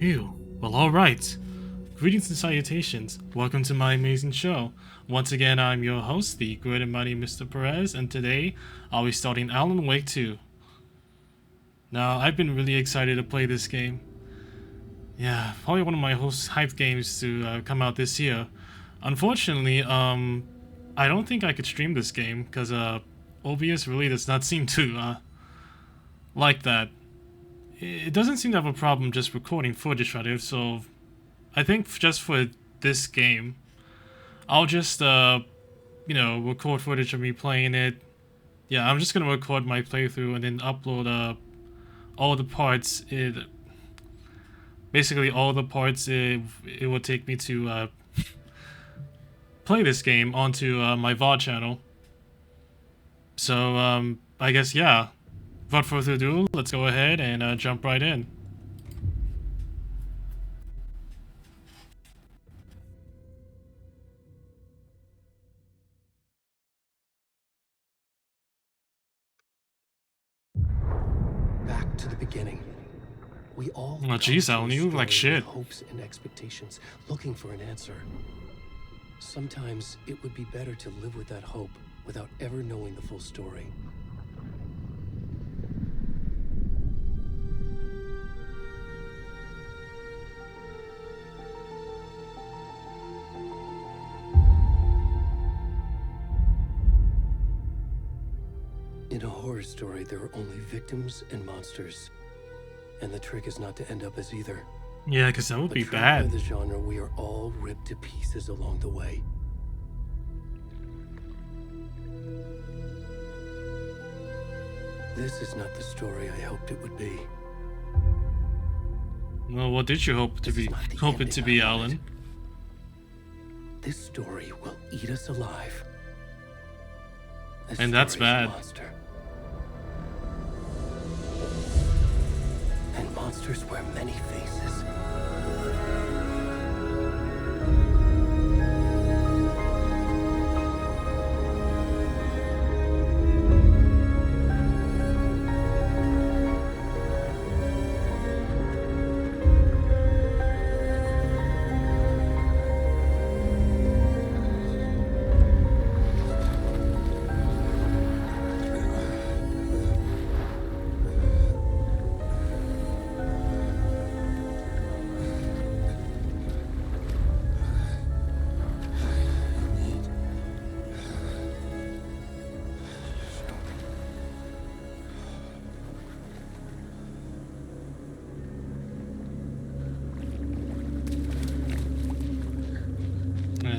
Ew. Well, alright. Greetings and salutations. Welcome to my amazing show. Once again, I'm your host, the great and mighty Mr. Perez, and today I'll be starting Alan Wake 2. Now, I've been really excited to play this game. Yeah, probably one of my most hyped games to come out this year. Unfortunately, I don't think I could stream this game, because OBS really does not seem to like that. It doesn't seem to have a problem just recording footage right here, so I think just for this game, I'll just, record footage of me playing it. Yeah, I'm just gonna record my playthrough and then upload, all the parts. Basically all the parts it will take me to, play this game onto, my VOD channel. So, I guess, yeah. Without further ado, let's go ahead and, jump right in. Back to the beginning. We all Oh jeez, Alan, you look like shit. Hopes and expectations, looking for an answer. Sometimes it would be better to live with that hope without ever knowing the full story. In a horror story, there are only victims and monsters. And the trick is not to end up as either. Yeah, because that would be bad. By the genre, we are all ripped to pieces along the way. This is not the story I hoped it would be. Well, what did you hope it to be, Alan? This story will eat us alive. And that's bad. Monster. And monsters wear many faces.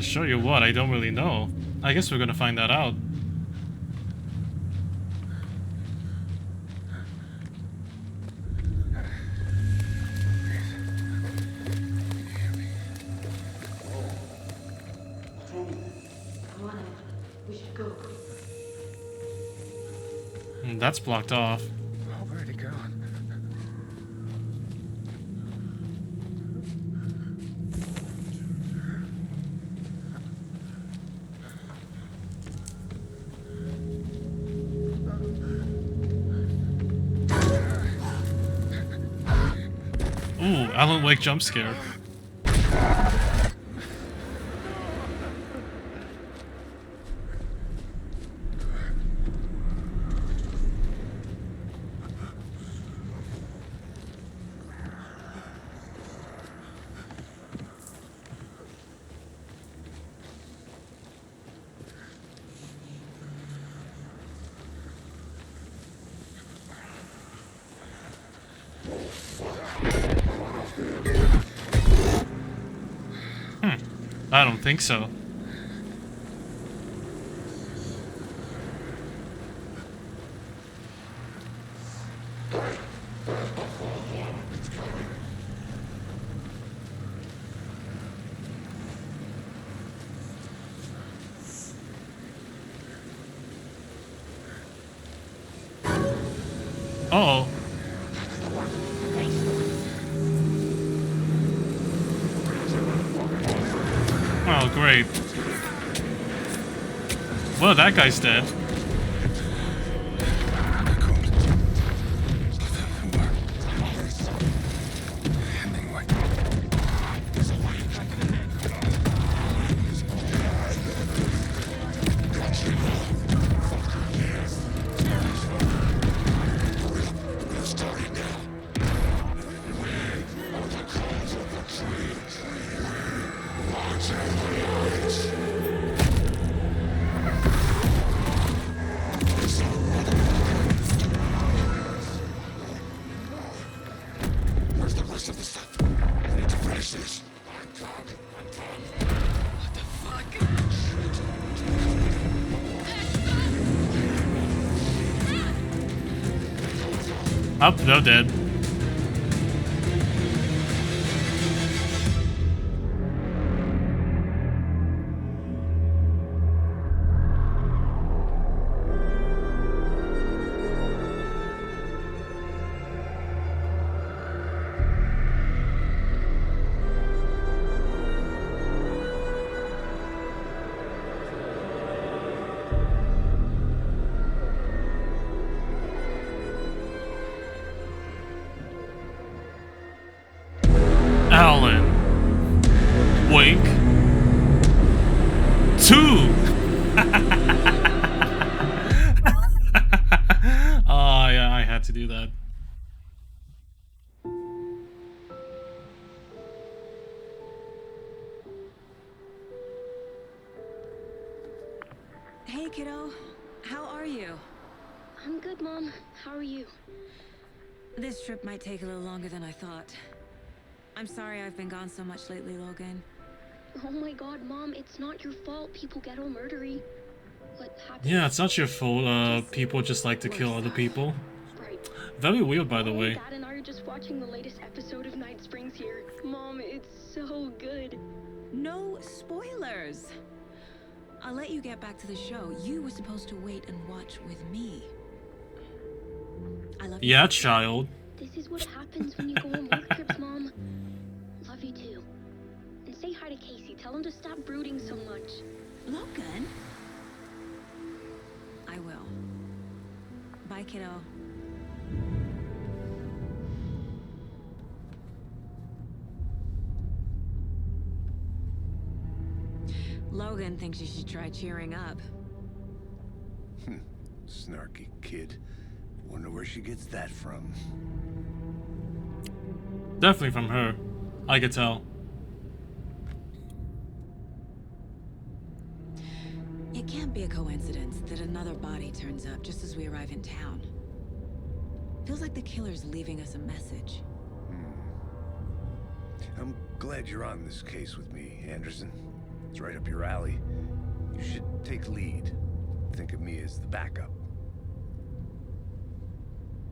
Show you what, I don't really know. I guess we're gonna find that out. Come on, we should go. That's blocked off. Where'd it go? Ooh, Alan Wake jump scare. I don't think so. Uh-oh. Oh, great. Well, that guy's dead. Hemingway. rest of the stuff. I need to finish this. What the fuck? Up, they're dead. Alan. Wink. 2. Oh yeah, I had to do that. Hey, kiddo. How are you? I'm good, Mom. How are you? This trip might take a little longer than I thought. I'm sorry I've been gone so much lately, Logan. Oh my god, Mom, it's not your fault people get all murdery. What happened? Yeah, it's not your fault. People just like to kill other people. Right. Very weird, by the Mom, way. Dad and I are just watching the latest episode of Night Springs here. Mom, it's so good. No spoilers. I'll let you get back to the show. You were supposed to wait and watch with me. I love you. Yeah, child. This is what happens when you go on work trips, Mom. Love you too. And say hi to Casey. Tell him to stop brooding so much. Logan? I will. Bye, kiddo. Logan thinks you should try cheering up. Snarky kid. Wonder where she gets that from. Definitely from her. I could tell. It can't be a coincidence that another body turns up just as we arrive in town. Feels like the killer's leaving us a message. I'm glad you're on this case with me, Anderson. It's right up your alley. You should take lead. Think of me as the backup.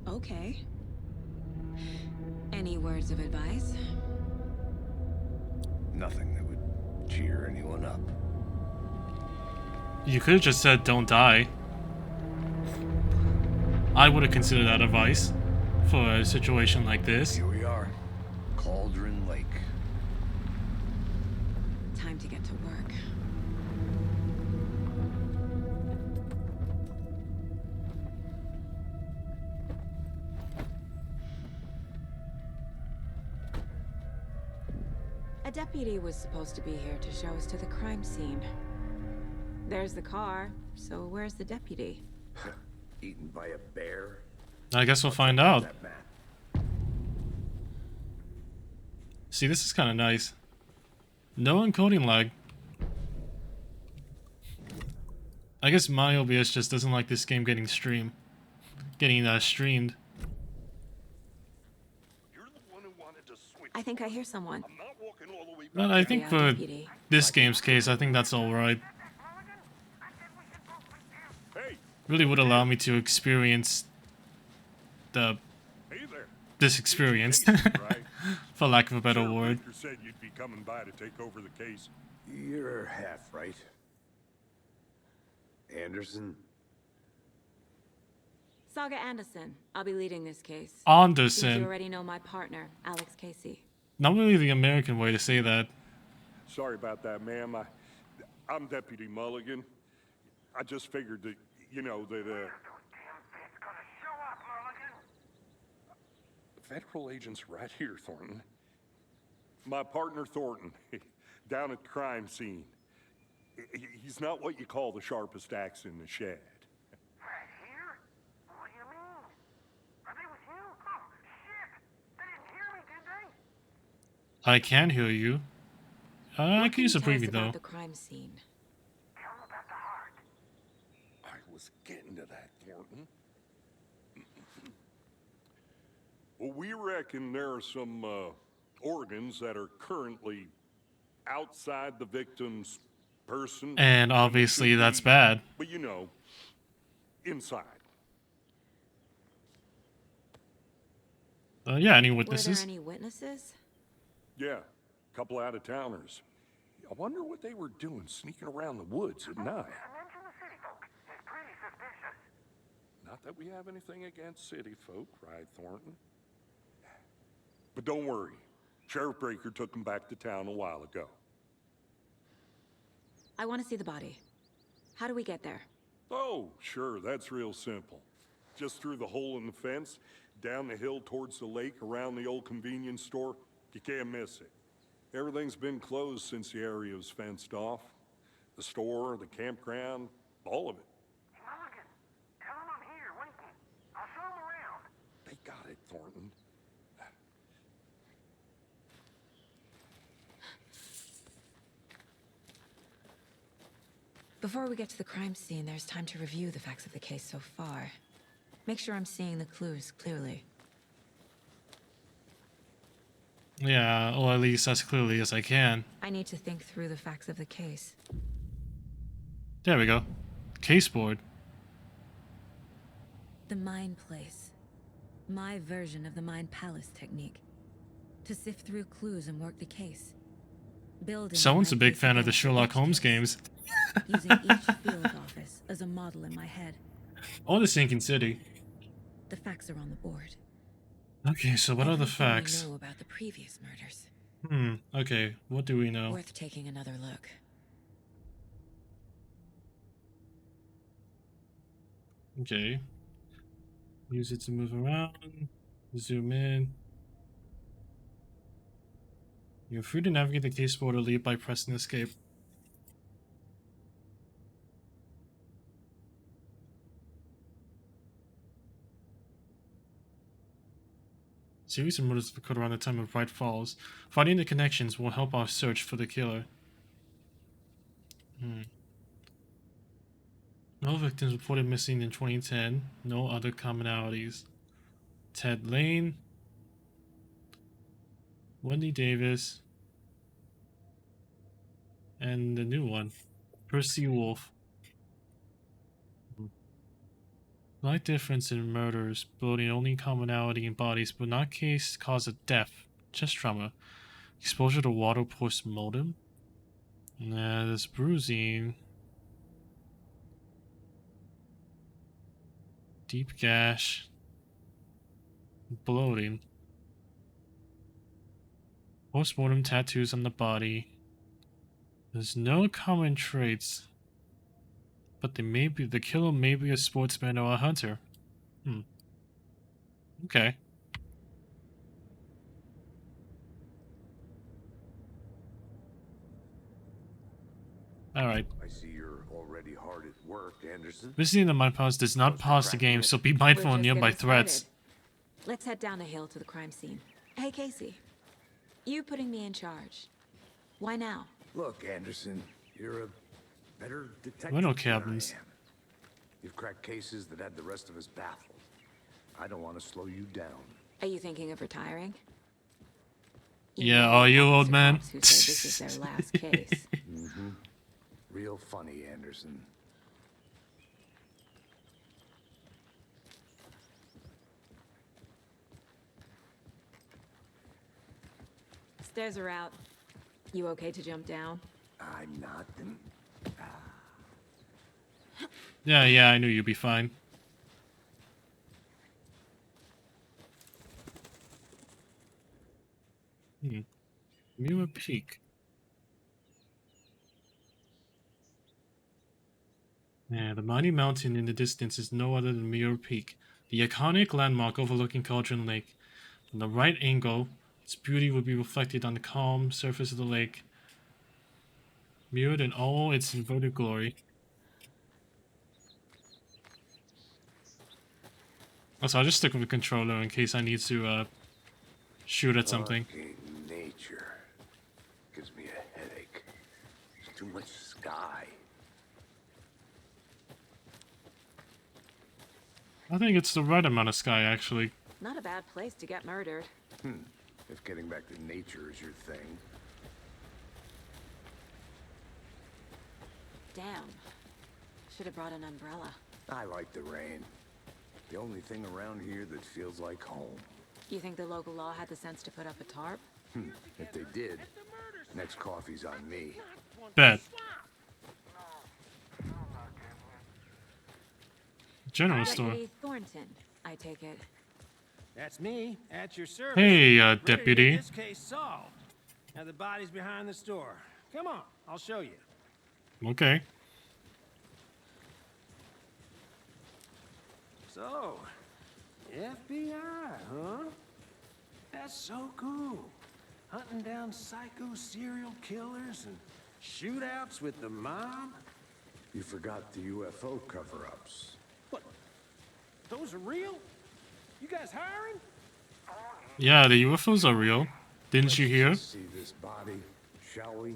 Okay. Any words of advice? Nothing that would cheer anyone up. You could have just said don't die. I would have considered that advice for a situation like this. Here we are. Cauldron Lake. Time to get to work. A deputy was supposed to be here to show us to the crime scene. There's the car, so where's the deputy? Eaten by a bear? I guess we'll find out. That map. See, this is kind of nice. No encoding lag. I guess my OBS just doesn't like this game getting streamed. Streamed. You're the one who wanted to switch. I think I hear someone. I'm not walking all the way back. But I think Yeah, for deputy. this game's case, I think that's alright. Hey, Really would allow me to experience hey there. this experience, Right? for lack of a better Sheriff word. Baker said you'd be coming by to take over the case. You're half right. Anderson? Saga Anderson. I'll be leading this case. Since you Anderson. already know my partner, Alex Casey. Not really the American way to say that. Sorry about that, ma'am. I'm Deputy Mulligan. I just figured that, you know, that, Federal agents right here, Thornton. My partner, Thornton, down at the crime scene. He's not what you call the sharpest axe in the shed. Right here? What do you mean? Are they with you? Oh, shit! They didn't hear me, did they? I can hear you. I What could use a can you preview tell us though. about the crime scene? Tell them about the heart. I was getting to that, Thornton. Well, we reckon there are some organs that are currently outside the victim's person. And when they obviously should that's be, bad. But you know, inside. Yeah, any Were there witnesses? any witnesses? Yeah, a couple out-of-towners. I wonder what they were doing sneaking around the woods at night. I mentioned the city folk. It's pretty suspicious. Not that we have anything against city folk, right, Thornton? But don't worry. Sheriff Breaker took them back to town a while ago. I want to see the body. How do we get there? Oh, sure, that's real simple. Just through the hole in the fence, down the hill towards the lake, around the old convenience store. You can't miss it. Everything's been closed since the area was fenced off. The store, the campground, all of it. Mulligan, tell him I'm here waiting. I'll show him around. They got it, Thornton. Before we get to the crime scene, there's time to review the facts of the case so far. Make sure I'm seeing the clues clearly. Yeah, or at least as clearly as I can. I need to think through the facts of the case. There we go. Case board. The Mind Place. My version of the Mind Palace technique. To sift through clues and work the case. Building Someone's a Mind big Place fan of the against Sherlock each Holmes case. games. Using each field office as a model in my head. Or the Sinking City. The facts are on the board. Okay, so what are the Everything we facts? know about the previous murders. Okay, what do we know? Worth taking another look. Okay. Use it to move around. Zoom in. You're free to navigate the case board or leave by pressing escape. Series of murders occurred around the time of Bright Falls. Finding the connections will help our search for the killer. No victims reported missing in 2010. No other commonalities. Ted Lane. Wendy Davis. And the new one. Percy Wolf. Slight difference in murders, but the only commonality in bodies, but not cause of death. Chest trauma. Exposure to water post-mortem. Nah, there's bruising. Deep gash. Bloating. Post-mortem tattoos on the body. There's no common traits. But the killer may be a sportsman or a hunter. Okay. Alright. I see you're already hard at work, Anderson. Visiting the Mind Palace does not pause the game, so be mindful We're of just nearby getting threats. started. Let's head down a hill to the crime scene. Hey, Casey. You putting me in charge. Why now? Look, Anderson, you're a better detective Window than cabins. I am. You've cracked cases that had the rest of us baffled. I don't want to slow you down. Are you thinking of retiring? Yeah, know, are you, lots old of man? cops Who say this is their last case. Real funny, Anderson. Stairs are out. You okay to jump down? I'm not. Yeah, I knew you'd be fine. Mirror Peak. Yeah, the mighty mountain in the distance is no other than Mirror Peak, the iconic landmark overlooking Cauldron Lake. From the right angle, its beauty would be reflected on the calm surface of the lake, mirrored in all its inverted glory. Also, I'll just stick with the controller in case I need to shoot at something. Fucking nature gives me a headache. There's too much sky. I think it's the right amount of sky, actually. Not a bad place to get murdered. If getting back to nature is your thing. Damn. Should have brought an umbrella. I like the rain. The only thing around here that feels like home. You think the local law had the sense to put up a tarp? If they did, next coffee's on me. Bet. General store. Deputy Thornton, I take it. That's me, at your service. Hey, Ready to get deputy. this case solved. Now the body's behind the store. Come on, I'll show you. Okay. So, FBI, huh? That's so cool. Hunting down psycho serial killers and shootouts with the mob. You forgot the UFO cover-ups. What? Those are real? You guys hiring? Yeah, the UFOs are real. Didn't you hear? Let's see this body, shall we?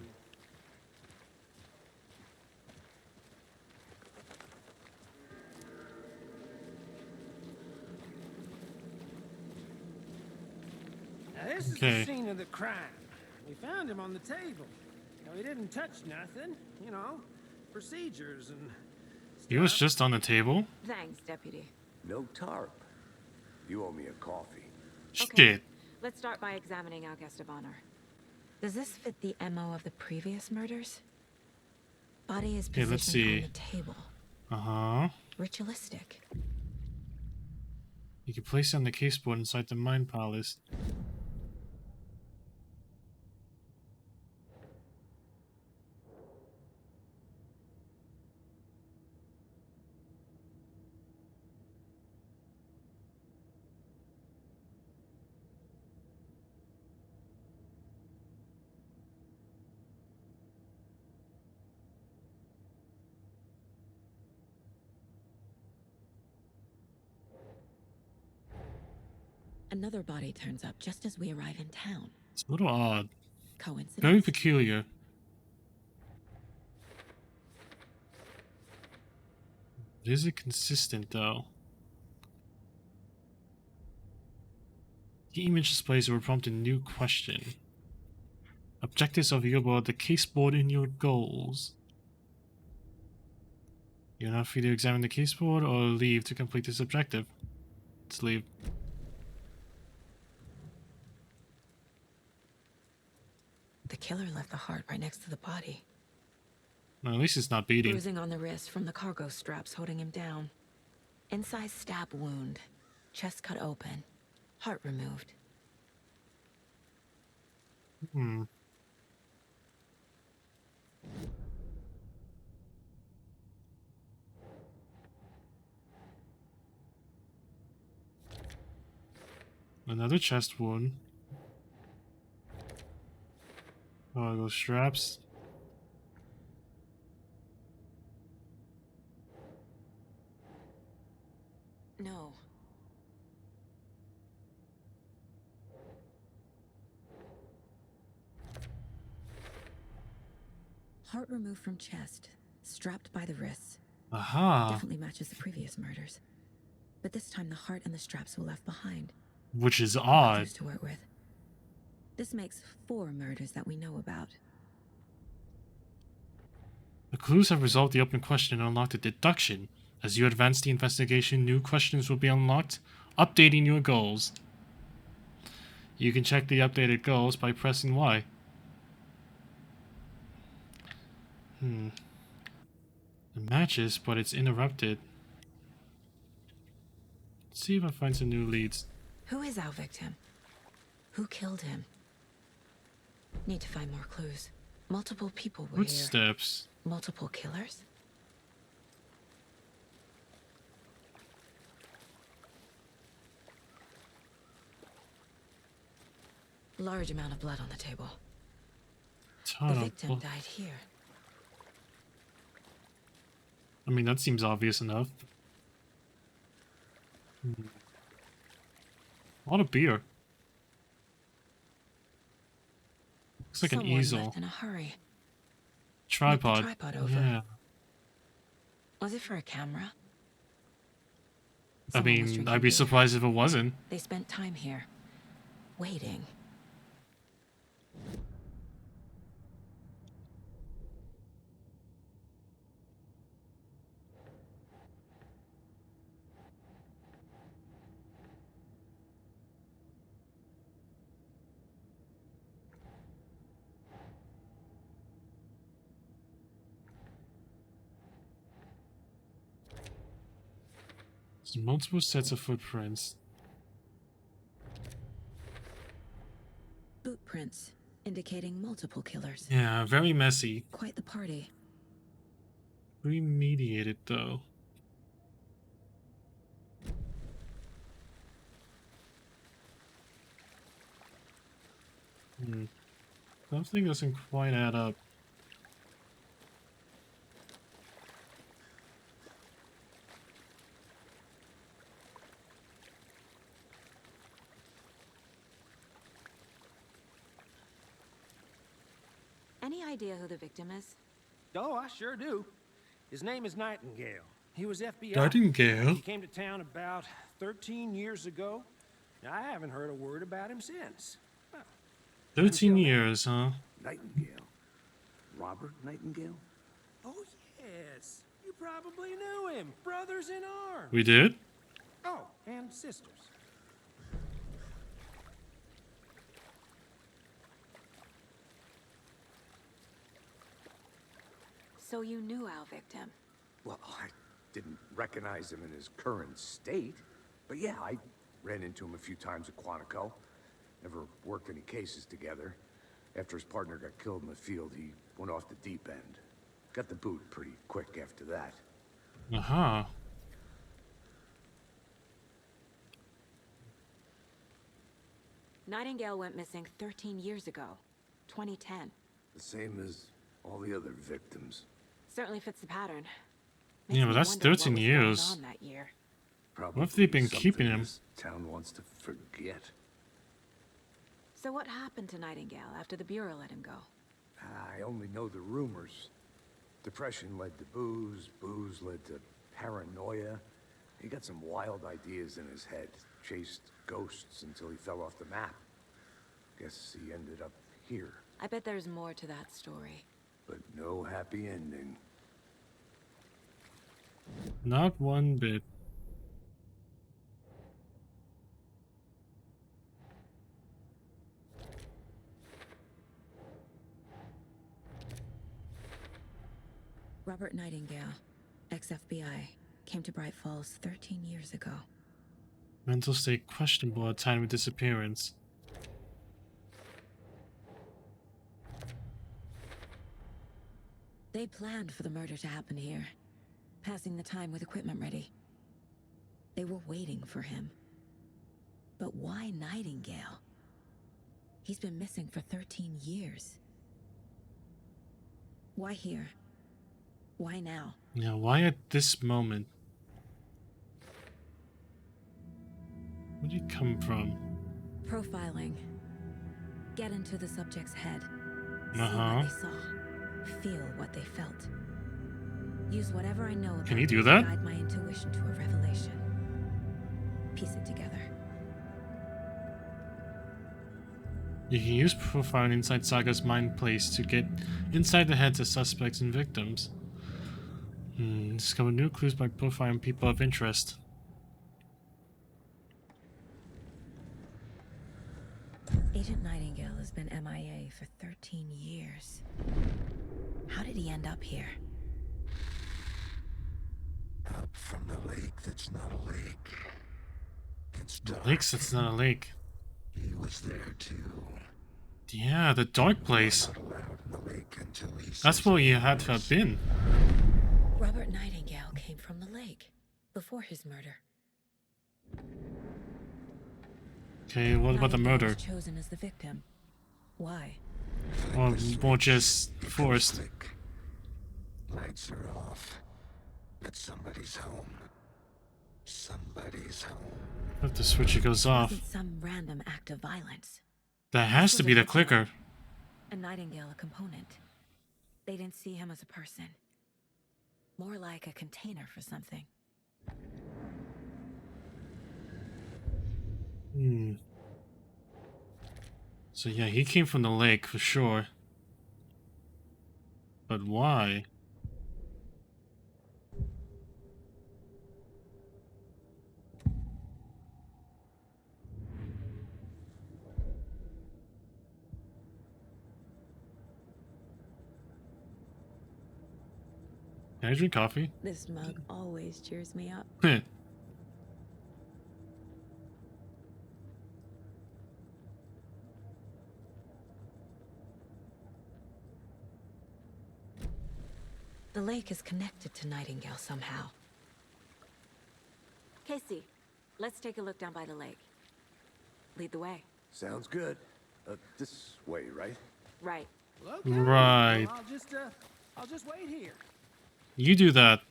Now this is Okay. the scene of the crime. We found him on the table. Now, he didn't touch nothing, you know, procedures and He was stuff. just on the table. Thanks, Deputy. No tarp. You owe me a coffee. Shit. Let's start by examining our guest of honor. Does this fit the MO of the previous murders? Body is Okay, positioned let's see. on the table. Uh-huh. Ritualistic. You can place it on the caseboard inside the Mind Palace. Another body turns up just as we arrive in town. It's a little odd. Coincidence? Very peculiar. Is it consistent, though? The image displays will prompt a new question. Objectives are viewable at the caseboard in your goals. You're not free to examine the caseboard or leave to complete this objective. Let's leave. The killer left the heart right next to the body. Well, at least it's not beating. Bruising on the wrist from the cargo straps holding him down. Inside stab wound. Chest cut open. Heart removed. Hmm. Another chest wound. Cargo straps. No. Heart removed from chest, strapped by the wrists. Aha! Definitely matches the previous murders. But this time the heart and the straps were left behind. Which is odd. Others to work with. This makes 4 murders that we know about. The clues have resolved the open question and unlocked a deduction. As you advance the investigation, new questions will be unlocked, updating your goals. You can check the updated goals by pressing Y. It matches, but it's interrupted. Let's see if I find some new leads. Who is our victim? Who killed him? Need to find more clues. Multiple people were here. Footsteps. Multiple killers? Large amount of blood on the table. Ton The of victim blood. died here. I mean, that seems obvious enough. A lot of beer. Looks like an Someone easel. left in a hurry. Tripod. tripod over. Yeah. Was it for a camera? I Someone was mean, drinking I'd be beer. surprised if it wasn't. They spent time here, waiting. There's multiple sets of footprints. Boot prints indicating multiple killers. Yeah, very messy. Quite the party. Remediated though. Something doesn't quite add up. Any idea who the victim is? Oh, I sure do. His name is Nightingale. He was FBI. Nightingale? He came to town about 13 years ago. I haven't heard a word about him since. Well, 13 years, huh? Nightingale? Robert Nightingale? oh, yes. You probably knew him. Brothers in arms. We did? Oh, and sisters. So you knew our victim. Well, I didn't recognize him in his current state. But yeah, I ran into him a few times at Quantico. Never worked any cases together. After his partner got killed in the field, he went off the deep end. Got the boot pretty quick after that. Uh-huh. Nightingale went missing 13 years ago, 2010. The same as all the other victims. Certainly fits the pattern. Yeah, but me that's wonder what 13 was years. going on that year. Probably What if they've been something keeping him? this town wants to forget. So what happened to Nightingale after the Bureau let him go? I only know the rumors. Depression led to booze, booze led to paranoia. He got some wild ideas in his head, chased ghosts until he fell off the map. Guess he ended up here, I bet there's more to that story. but no happy ending. Not one bit. Robert Nightingale, ex-FBI, came to Bright Falls 13 years ago. Mental state questionable at time of disappearance. They planned for the murder to happen here, passing the time with equipment ready. They were waiting for him. But why Nightingale? He's been missing for 13 years. Why here? Why now? Yeah, why at this moment? Where'd he come from? Profiling. Get into the subject's head. See Uh-huh. what they saw. Feel what they felt. Use whatever I know about Can you do them that? to guide my intuition to a revelation. Piece it together. You can use profiling inside Saga's mind place to get inside the heads of suspects and victims. Discover new clues by profiling people of interest. Agent Nightingale has been MIA for 13 years. How did he end up here? Up from the lake that's not a lake. It's dark. Lakes, that's not a lake. He was there too. Yeah, the dark place. Not allowed in the lake until he That's says where you had to have been. Robert Nightingale came from the lake before his murder. Okay, what about the Nightingale murder? was chosen as the victim. Why? Or more just forced? Flick. Lights are off. But somebody's home. Somebody's home. If the switch goes off. Wasn't some random act of violence. That has to be the clicker. And Nightingale a component. They didn't see him as a person. More like a container for something. Hmm. So yeah, he came from the lake for sure. But why? Can I drink coffee? This mug always cheers me up. Heh. The lake is connected to Nightingale somehow. Casey, let's take a look down by the lake. Lead the way. Sounds good. This way, right? Right. Well, okay. Right. Well, I'll just wait here. You do that.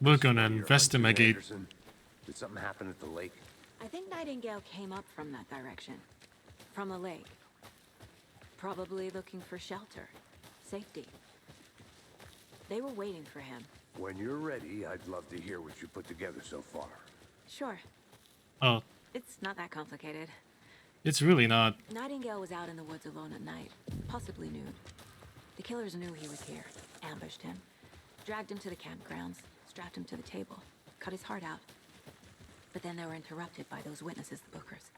We're gonna You're hunting, investigate. Anderson. Did something happen at the lake? I think Nightingale came up from that direction. From the lake. Probably looking for shelter. Safety. They were waiting for him. When you're ready, I'd love to hear what you put together so far. Sure. Oh, It's not that complicated. it's really not. Nightingale was out in the woods alone at night, possibly nude. The killers knew he was here, ambushed him, dragged him to the campgrounds, strapped him to the table, cut his heart out. But then they were interrupted by those witnesses, the Bookers.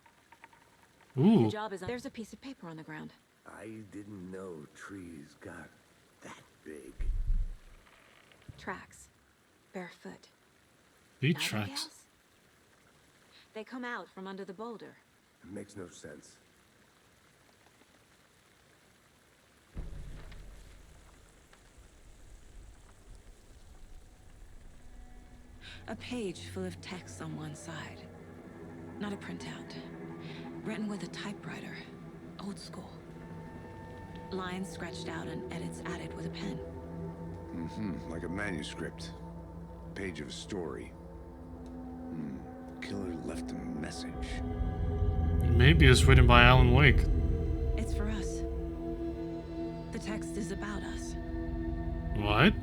Ooh. The job is there's a piece of paper on the ground. I didn't know trees got that big. Tracks. Barefoot. Beat tracks. Nightingales? They come out from under the boulder. It makes no sense. A page full of text on one side. Not a printout. Written with a typewriter. Old school. Lines scratched out and edits added with a pen. Like a manuscript. Page of a story. Killer left a message. Maybe it's written by Alan Wake. It's for us. The text is about us. What?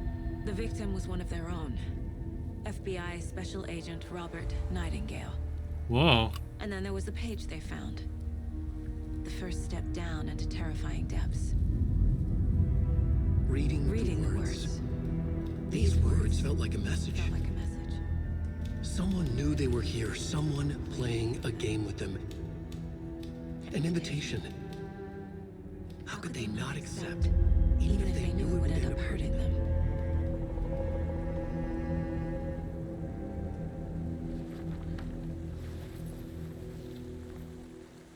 The victim was one of their own. FBI Special Agent Robert Nightingale. Whoa. And then there was the page they found. The first step down into terrifying depths. Reading the words. These words felt like a message. Felt like a message. Someone knew they were here. Someone playing a game with them. An invitation. How could they not accept? Even if they knew it would end up hurting them.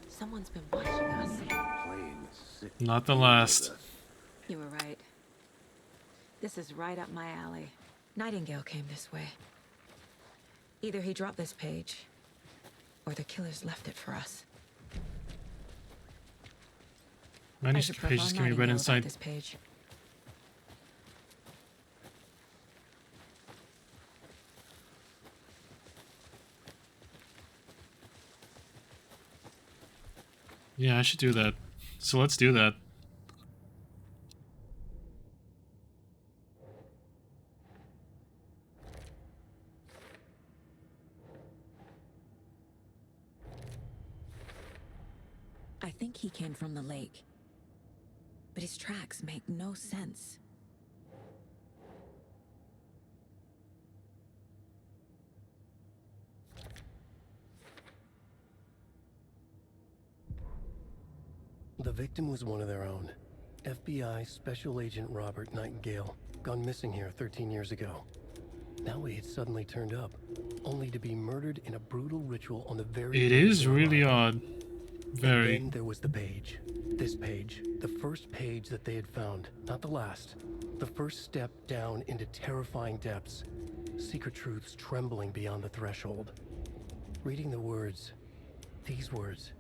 Someone's been watching us. Playing sick. Not the last. You were right. This is right up my alley. Nightingale came this way. Either he dropped this page, or the killers left it for us. Manuscript pages can be read inside. This page. Yeah, I should do that. So let's do that. I think he came from the lake. But his tracks make no sense. The victim was one of their own. FBI Special Agent Robert Nightingale, gone missing here 13 years ago. Now he had suddenly turned up, only to be murdered in a brutal ritual on the very... It is really odd. Very. And then there was the page. This page. The first page that they had found. Not the last. The first step down into terrifying depths. Secret truths trembling beyond the threshold. Reading the words, these words,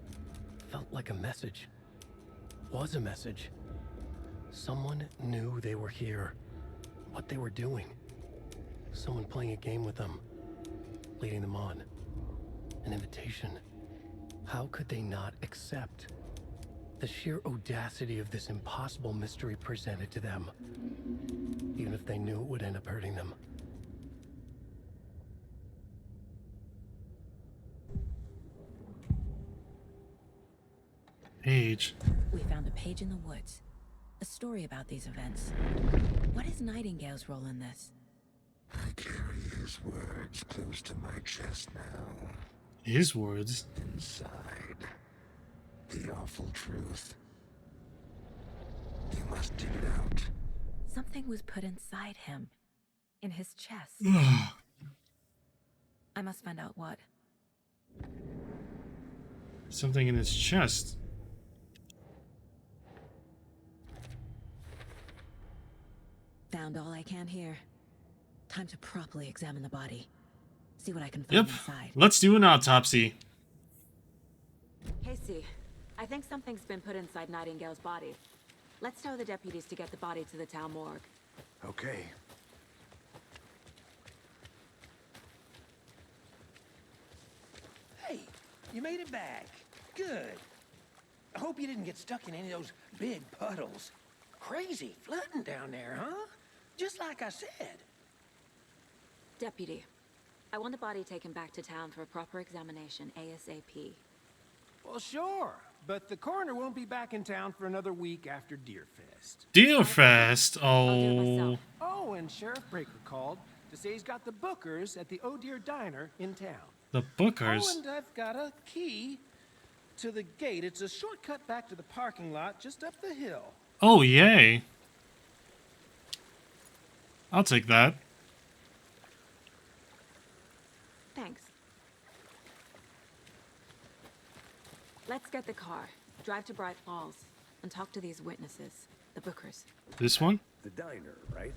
felt like a message. Was a message. Someone knew they were here. What they were doing. Someone playing a game with them. Leading them on. An invitation. How could they not accept? The sheer audacity of this impossible mystery presented to them. Even if they knew it would end up hurting them. Page. We found a page in the woods. A story about these events. What is Nightingale's role in this? I carry his words close to my chest now. His words? Inside. The awful truth. You must dig it out. Something was put inside him. In his chest. I must find out what. Something in his chest. Found all I can here. Time to properly examine the body. See what I can find inside. Let's do an autopsy. Casey, I think something's been put inside Nightingale's body. Let's tell the deputies to get the body to the town morgue. Okay. Hey, you made it back. Good. I hope you didn't get stuck in any of those big puddles. Crazy flooding down there, huh? Just like I said. Deputy, I want the body taken back to town for a proper examination ASAP. Well, sure. But the coroner won't be back in town for another week after Deerfest. Deerfest? I'll do it Oh. myself. Oh, and Sheriff Breaker called to say he's got the Bookers at the Oh Deer Diner in town. The Bookers? Oh, and I've got a key to the gate. It's a shortcut back to the parking lot just up the hill. Oh, yay. I'll take that. Thanks. Let's get the car, drive to Bright Falls, and talk to these witnesses, the Bookers. This one? The diner, right?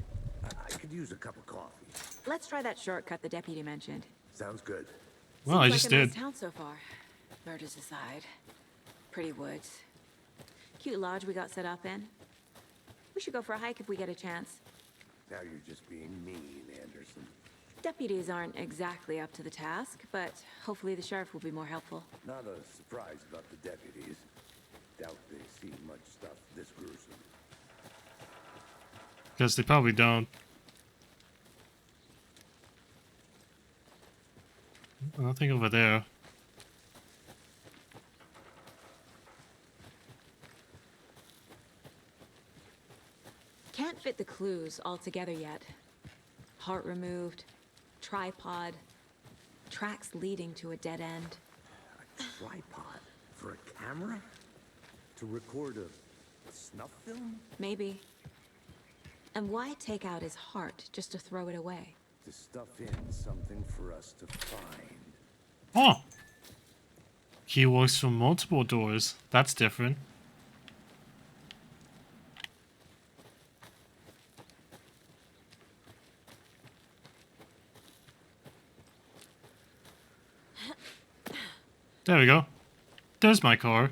I could use a cup of coffee. Let's try that shortcut the deputy mentioned. Sounds good. Well, I Seems just like a did. nice town so far. Murders aside. Pretty woods. Cute lodge we got set up in. We should go for a hike if we get a chance. Now you're just being mean, Anderson. Deputies aren't exactly up to the task, but hopefully the sheriff will be more helpful. Not a surprise about the deputies. Doubt they've seen much stuff this gruesome. Because they probably don't. Nothing over there. Can't fit the clues all together yet. Heart removed, tripod, tracks leading to a dead end. A tripod? For a camera? To record a snuff film? Maybe. And why take out his heart just to throw it away? To stuff in something for us to find. Oh! He works from multiple doors. That's different. There we go. There's my car.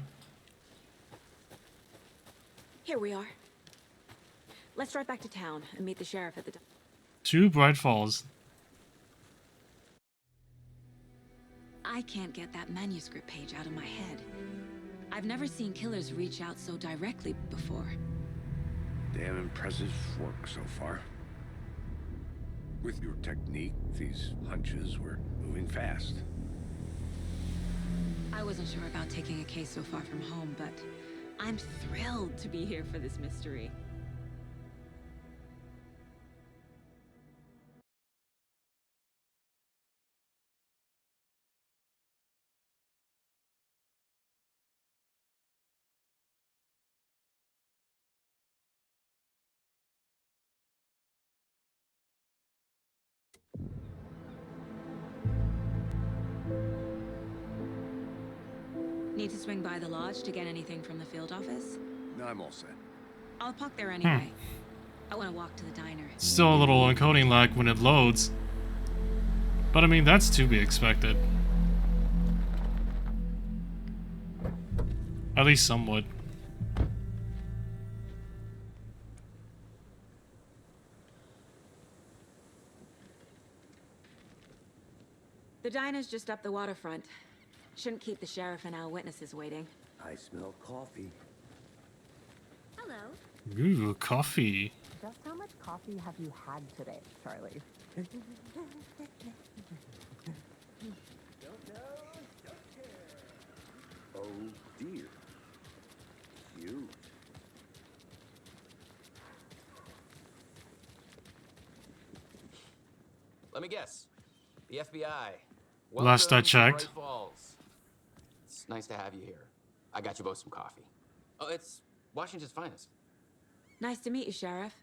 Here we are. Let's drive back to town and meet the sheriff at the... To Bright Falls. I can't get that manuscript page out of my head. I've never seen killers reach out so directly before. Damn impressive work so far. With your technique, these hunches were moving fast. I wasn't sure about taking a case so far from home, but I'm thrilled to be here for this mystery. Need to swing by the lodge to get anything from the field office? No, I'm all set. I'll park there anyway. I want to walk to the diner. Still a little encoding lag when it loads. But I mean, that's to be expected. At least somewhat. The diner's just up the waterfront. Shouldn't keep the sheriff and our witnesses waiting. I smell coffee. Hello. Ooh, coffee. Just how much coffee have you had today, Charlie? Oh dear. Let me guess. The FBI. Last I Welcome to checked. Bright Falls. It's nice to have you here. I got you both some coffee. Oh, it's Washington's finest. Nice to meet you, Sheriff.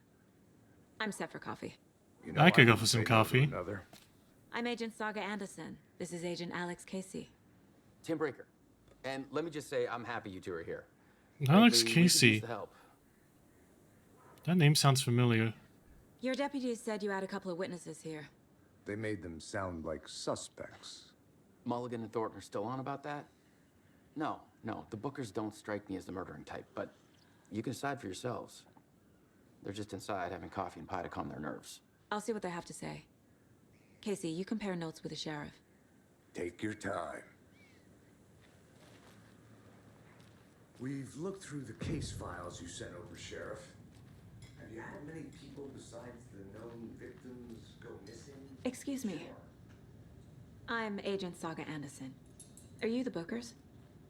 I'm set for coffee. You know, I could go wouldn't for some say no to coffee. another. I'm Agent Saga Anderson. This is Agent Alex Casey. Tim Breaker. And let me just say, I'm happy you two are here. Alex Frankly, we could use Casey. the help. That name sounds familiar. Your deputies said you had a couple of witnesses here. They made them sound like suspects. Mulligan and Thornton are still on about that? No, the Bookers don't strike me as the murdering type, but you can decide for yourselves. They're just inside having coffee and pie to calm their nerves. I'll see what they have to say. Casey, you compare notes with the sheriff. Take your time. We've looked through the case files you sent over, Sheriff. Have you had many people besides the known victims go missing? Excuse me. I'm Agent Saga Anderson. Are you the Bookers?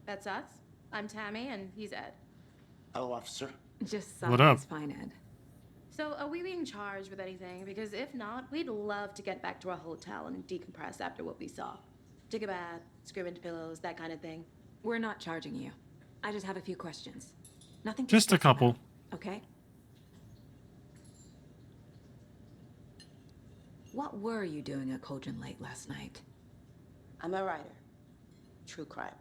That's us. I'm Tammy, and he's Ed. Hello, officer. Just What up? Saga's fine, Ed. So, are we being charged with anything? Because if not, we'd love to get back to our hotel and decompress after what we saw. Take a bath, scream into pillows, that kind of thing. We're not charging you. I just have a few questions. Nothing. Just a couple. About, okay? What were you doing at Cauldron Lake last night? I'm a writer. True crime.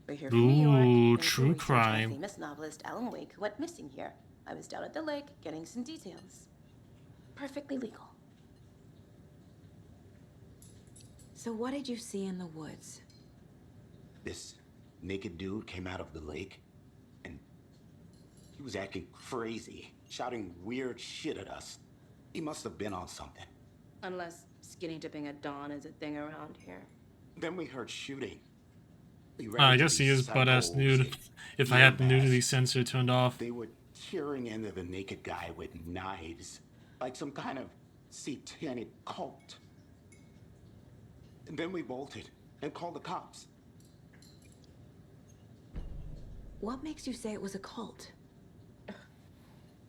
We're here from New York. Ooh, and true we're researching crime. Famous novelist Alan Wake, who went missing here. I was down at the lake getting some details. Perfectly legal. So what did you see in the woods? This naked dude came out of the lake, and he was acting crazy, shouting weird shit at us. He must have been on something. Unless skinny dipping at dawn is a thing around here. Then we heard shooting. We ran I into guess he these is butt-ass psychos nude. If I had the nudity sensor turned off. They were tearing into the naked guy with knives, like some kind of satanic cult. And then we bolted and called the cops. What makes you say it was a cult?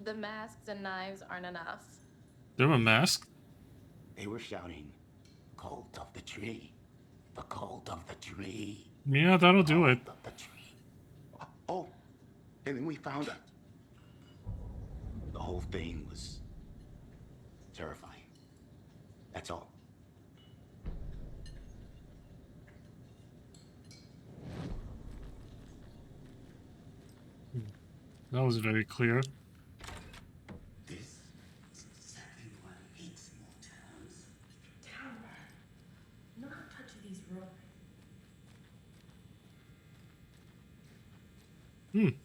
The masks and knives aren't enough. They were masked. They were shouting, "Cult of the tree, the cult of the tree." Yeah, that'll do it. Cult of the tree. Oh, and then we found it. The whole thing was terrifying. That's all. That was very clear. This is exactly why I hate small towns. Town man, not touch these ropes.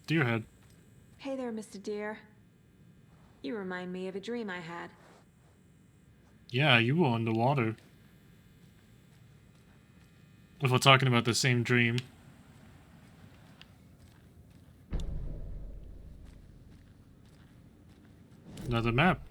Deerhead. Hey there, Mr. Deer. You remind me of a dream I had. Yeah, you were underwater. If we're talking about the same dream. Another map.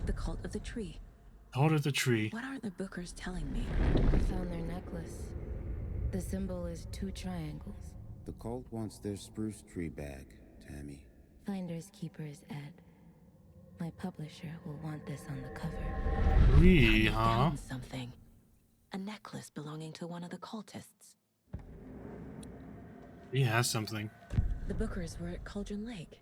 The cult of the tree. Out of the tree. What aren't the Bookers telling me? I found their necklace. The symbol is 2 triangles. The cult wants their spruce tree back, Tammy. Finders keepers, Ed. My publisher will want this on the cover. Wee, I huh? found something. A necklace belonging to one of the cultists. He has something. The Bookers were at Cauldron Lake.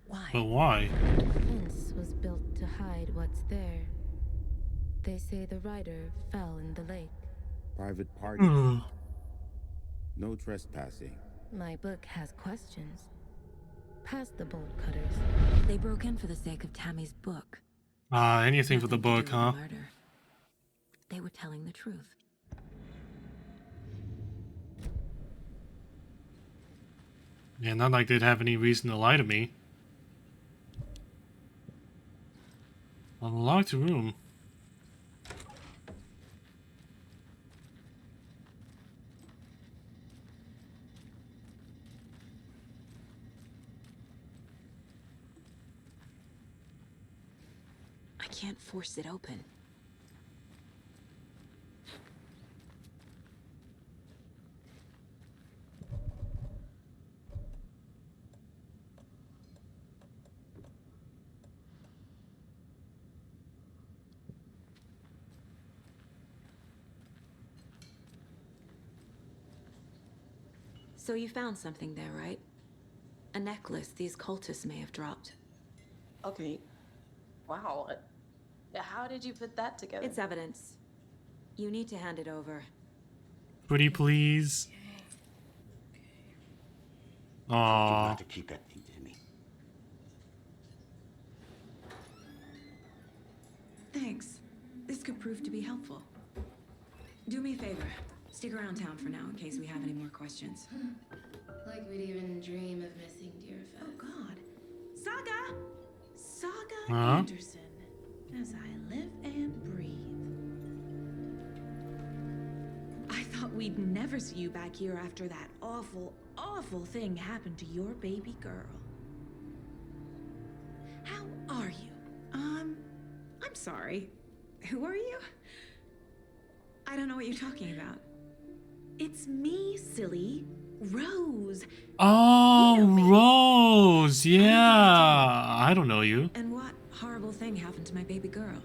Why? But why? The fence was built to hide what's there. They say the rider fell in the lake. Private party. No trespassing. My book has questions. Past the bolt cutters. They broke in for the sake of Tammy's book. Anything for the Nothing to book, do with huh? the murder. They were telling the truth. Yeah, not like they'd have any reason to lie to me. Unlocked room. I can't force it open. So you found something there, right? A necklace these cultists may have dropped. Okay. Wow. How did you put that together? It's evidence. You need to hand it over. Pretty please. Aww. Not to keep that thing to me. Thanks. This could prove to be helpful. Do me a favor. Stick around town for now in case we have any more questions. Like we'd even dream of missing dear Fez. Oh God. Saga! Saga Huh? Anderson. As I live and breathe. I thought we'd never see you back here after that awful, awful thing happened to your baby girl. How are you? I'm sorry. Who are you? I don't know what you're talking about. It's me, silly. Rose. Oh, Rose. Yeah. I don't know you. And what horrible thing happened to my baby girl?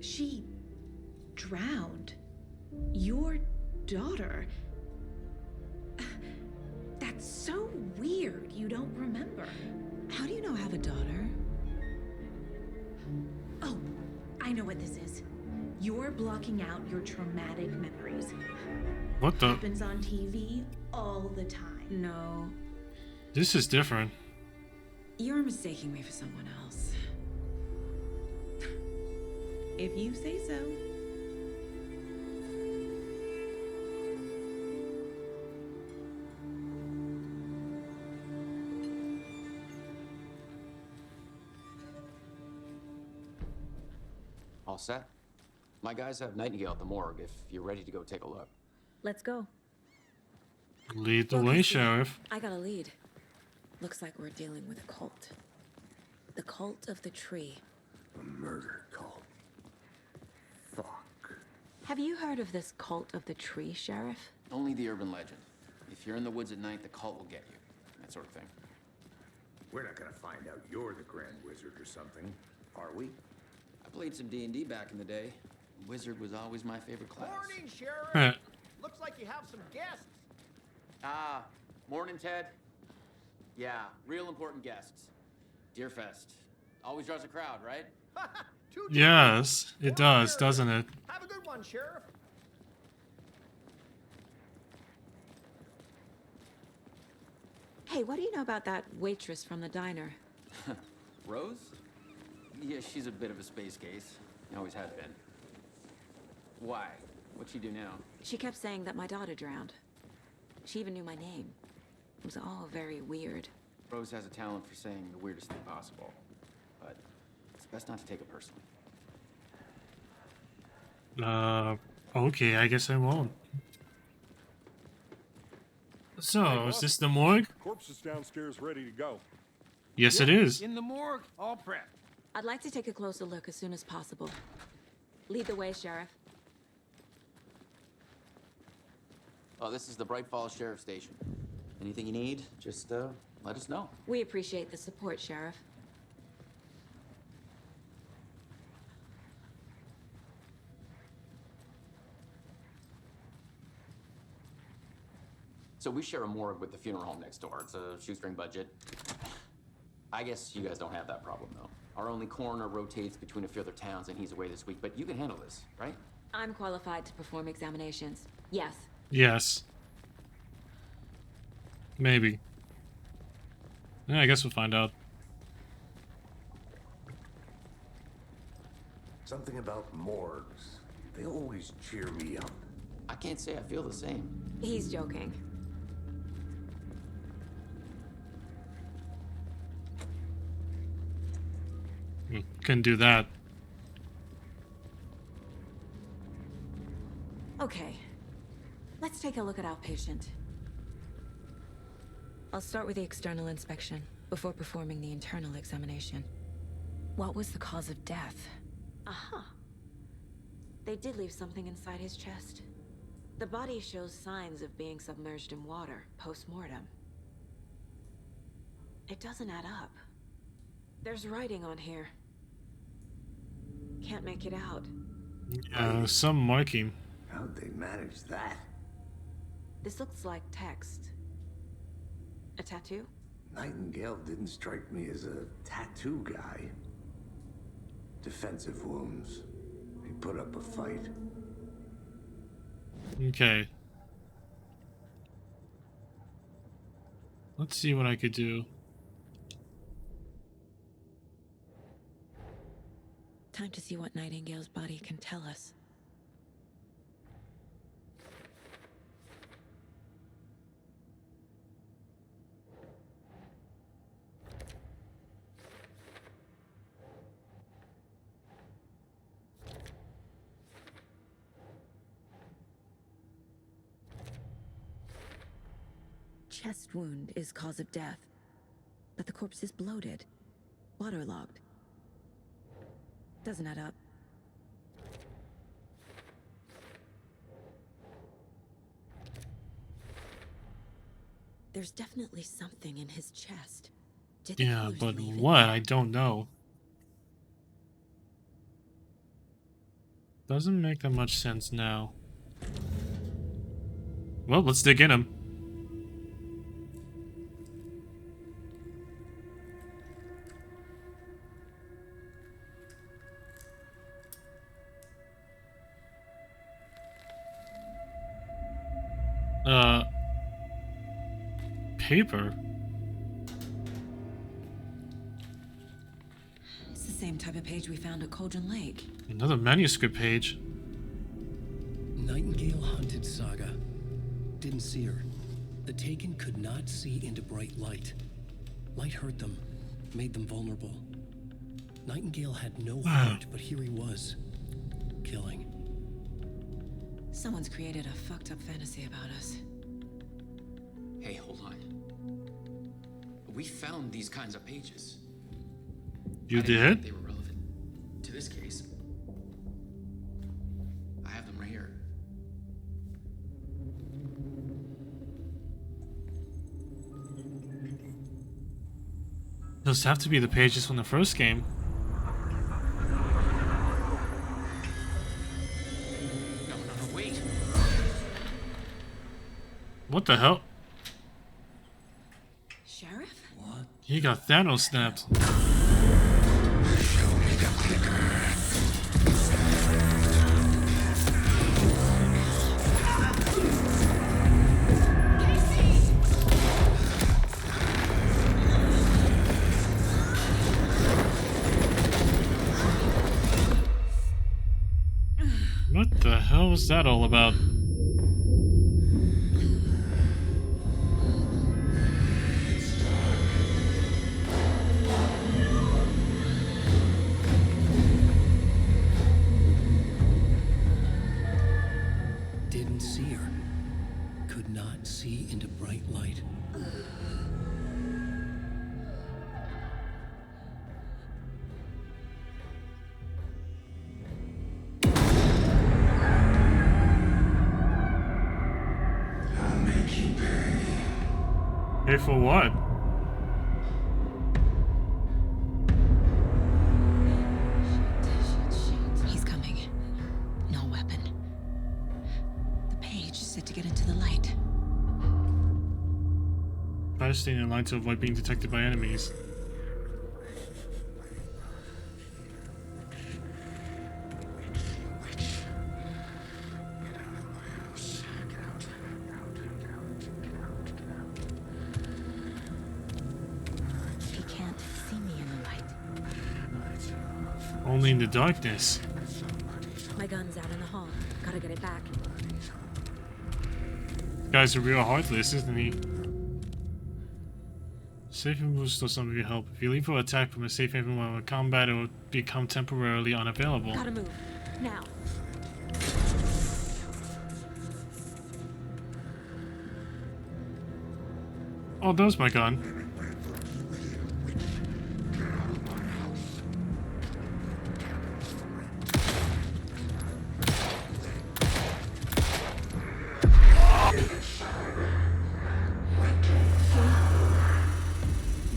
She drowned. Your daughter. That's so weird you don't remember. How do you know I have a daughter? Oh, I know what this is. You're blocking out your traumatic memories. What the? Happens on TV all the time. No. This is different. You're mistaking me for someone else. If you say so. All set? My guys have Nightingale at the morgue if you're ready to go take a look. Let's go. Lead the way, Sheriff. I got a lead. Looks like we're dealing with a cult. The cult of the tree. A murder cult. Fuck. Have you heard of this cult of the tree, Sheriff? Only the urban legend. If you're in the woods at night, the cult will get you. That sort of thing. We're not gonna find out you're the Grand Wizard or something, are we? I played some D&D back in the day. Wizard was always my favorite class. Morning, Sheriff. Looks like you have some guests. Ah, morning, Ted. Yeah, real important guests. Deerfest. Always draws a crowd, right? Yes, it does, doesn't it? Have a good one, Sheriff. Hey, what do you know about that waitress from the diner? Rose? Yeah, she's a bit of a space case. Always has been. Why? What'd she do now? She kept saying that my daughter drowned. She even knew my name. It was all very weird. Rose has a talent for saying the weirdest thing possible. But it's best not to take it personally. Okay, I guess I won't. So, is this the morgue? Corpse is downstairs ready to go. Yes, it is. In the morgue, all prepped. I'd like to take a closer look as soon as possible. Lead the way, Sheriff. Oh, this is the Bright Falls Sheriff Station. Anything you need, just let us know. We appreciate the support, Sheriff. So we share a morgue with the funeral home next door. It's a shoestring budget. I guess you guys don't have that problem, though. Our only coroner rotates between a few other towns, and he's away this week. But you can handle this, right? I'm qualified to perform examinations. Yes. Yes. Maybe. Yeah, I guess we'll find out. Something about morgues. They always cheer me up. I can't say I feel the same. He's joking. Can do that. Okay. Let's take a look at our patient. I'll start with the external inspection before performing the internal examination. What was the cause of death? Aha. They did leave something inside his chest. The body shows signs of being submerged in water post-mortem. It doesn't add up. There's writing on here. Can't make it out. Some marking. How'd they manage that? This looks like text. A tattoo? Nightingale didn't strike me as a tattoo guy. Defensive wounds. He put up a fight. Okay. Let's see what I could do. Time to see what Nightingale's body can tell us. Chest wound is cause of death, but the corpse is bloated, waterlogged. Doesn't add up. There's definitely something in his chest. Did the Yeah, killers but leave it what? there? I don't know. Doesn't make that much sense now. Well, let's dig in him. Paper? It's the same type of page we found at Cauldron Lake. Another manuscript page. Nightingale hunted Saga. Didn't see her. The Taken could not see into bright light. Light hurt them, made them vulnerable. Nightingale had no heart, but here he was, killing. Someone's created a fucked up fantasy about us. Hey, hold on. We found these kinds of pages. You I didn't think did? they were relevant to this case. I have them right here. Those have to be the pages from the first game. No, wait. What the hell? Sheriff? He got Thanos snapped. What the hell was that all about? Didn't see her. Could not see into bright light. Pay for what? He's coming. No weapon. The page said to get into the light. Try to stay in line to avoid being detected by enemies. He can't see me in the light. Only in the darkness. My gun's out in the hall. Gotta get it back. This guy's a real heartless, isn't he? Safe haven will still some of your help. If you leave or attack from a safe haven while in combat, it will become temporarily unavailable. Gotta move. Now. Oh, there's my gun.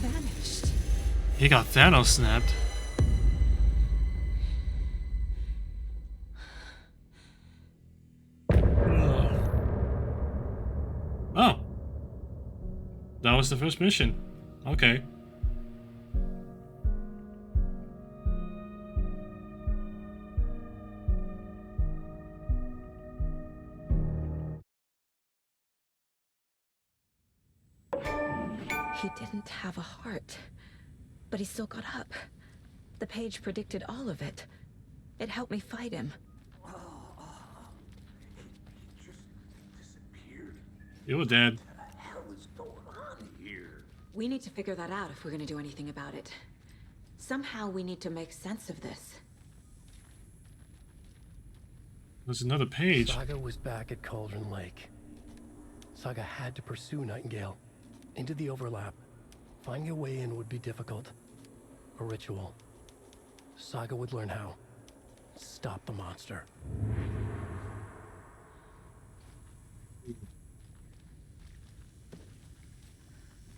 Vanished. He got Thanos snapped. was the first mission. Okay. He didn't have a heart, but he still got up. The page predicted all of it. It helped me fight him. You're dead. What the hell is going on here? We need to figure that out if we're gonna do anything about it. Somehow we need to make sense of this. There's another page. Saga was back at Cauldron Lake. Saga had to pursue Nightingale into the overlap. Finding a way in would be difficult. A ritual. Saga would learn how. Stop the monster.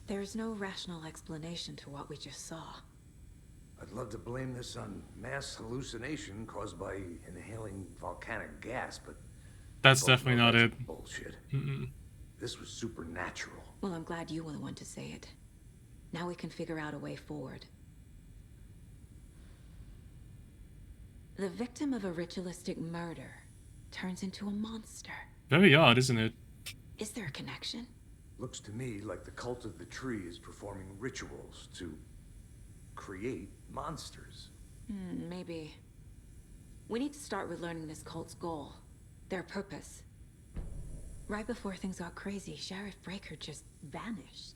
There's no rational explanation to what we just saw. I'd love to blame this on mass hallucination caused by inhaling volcanic gas, but That's definitely not it. Bullshit. Mm-mm. This was supernatural. Well, I'm glad you were the one to say it. Now we can figure out a way forward. The victim of a ritualistic murder turns into a monster. Very odd, isn't it? Is there a connection? Looks to me like the cult of the tree is performing rituals to create monsters. Maybe. We need to start with learning this cult's goal. Their purpose. Right before things got crazy, Sheriff Breaker just vanished.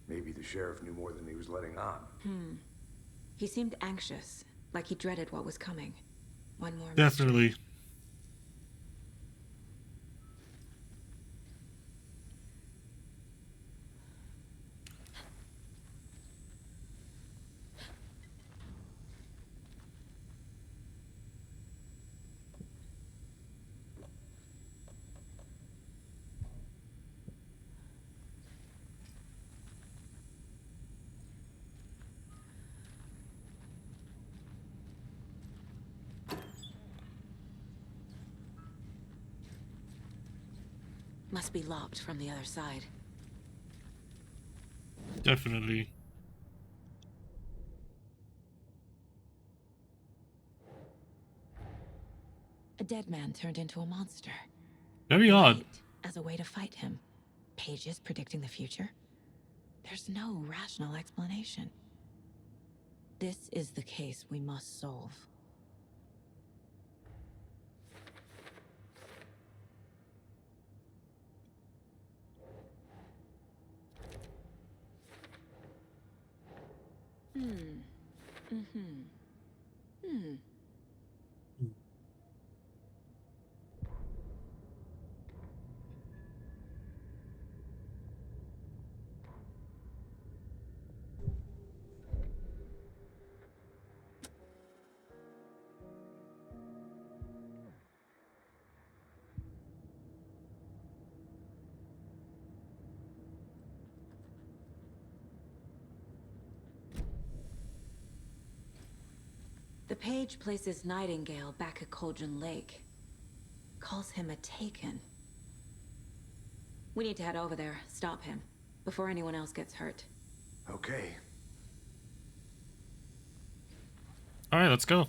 Maybe the sheriff knew more than he was letting on. He seemed anxious, like he dreaded what was coming. One more Definitely. Must be locked from the other side. Definitely. A dead man turned into a monster. Very odd. As a way to fight him. Pages predicting the future? There's no rational explanation. This is the case we must solve. The page places Nightingale back at Cauldron Lake. Calls him a Taken. We need to head over there, stop him, before anyone else gets hurt. Okay. Alright, let's go.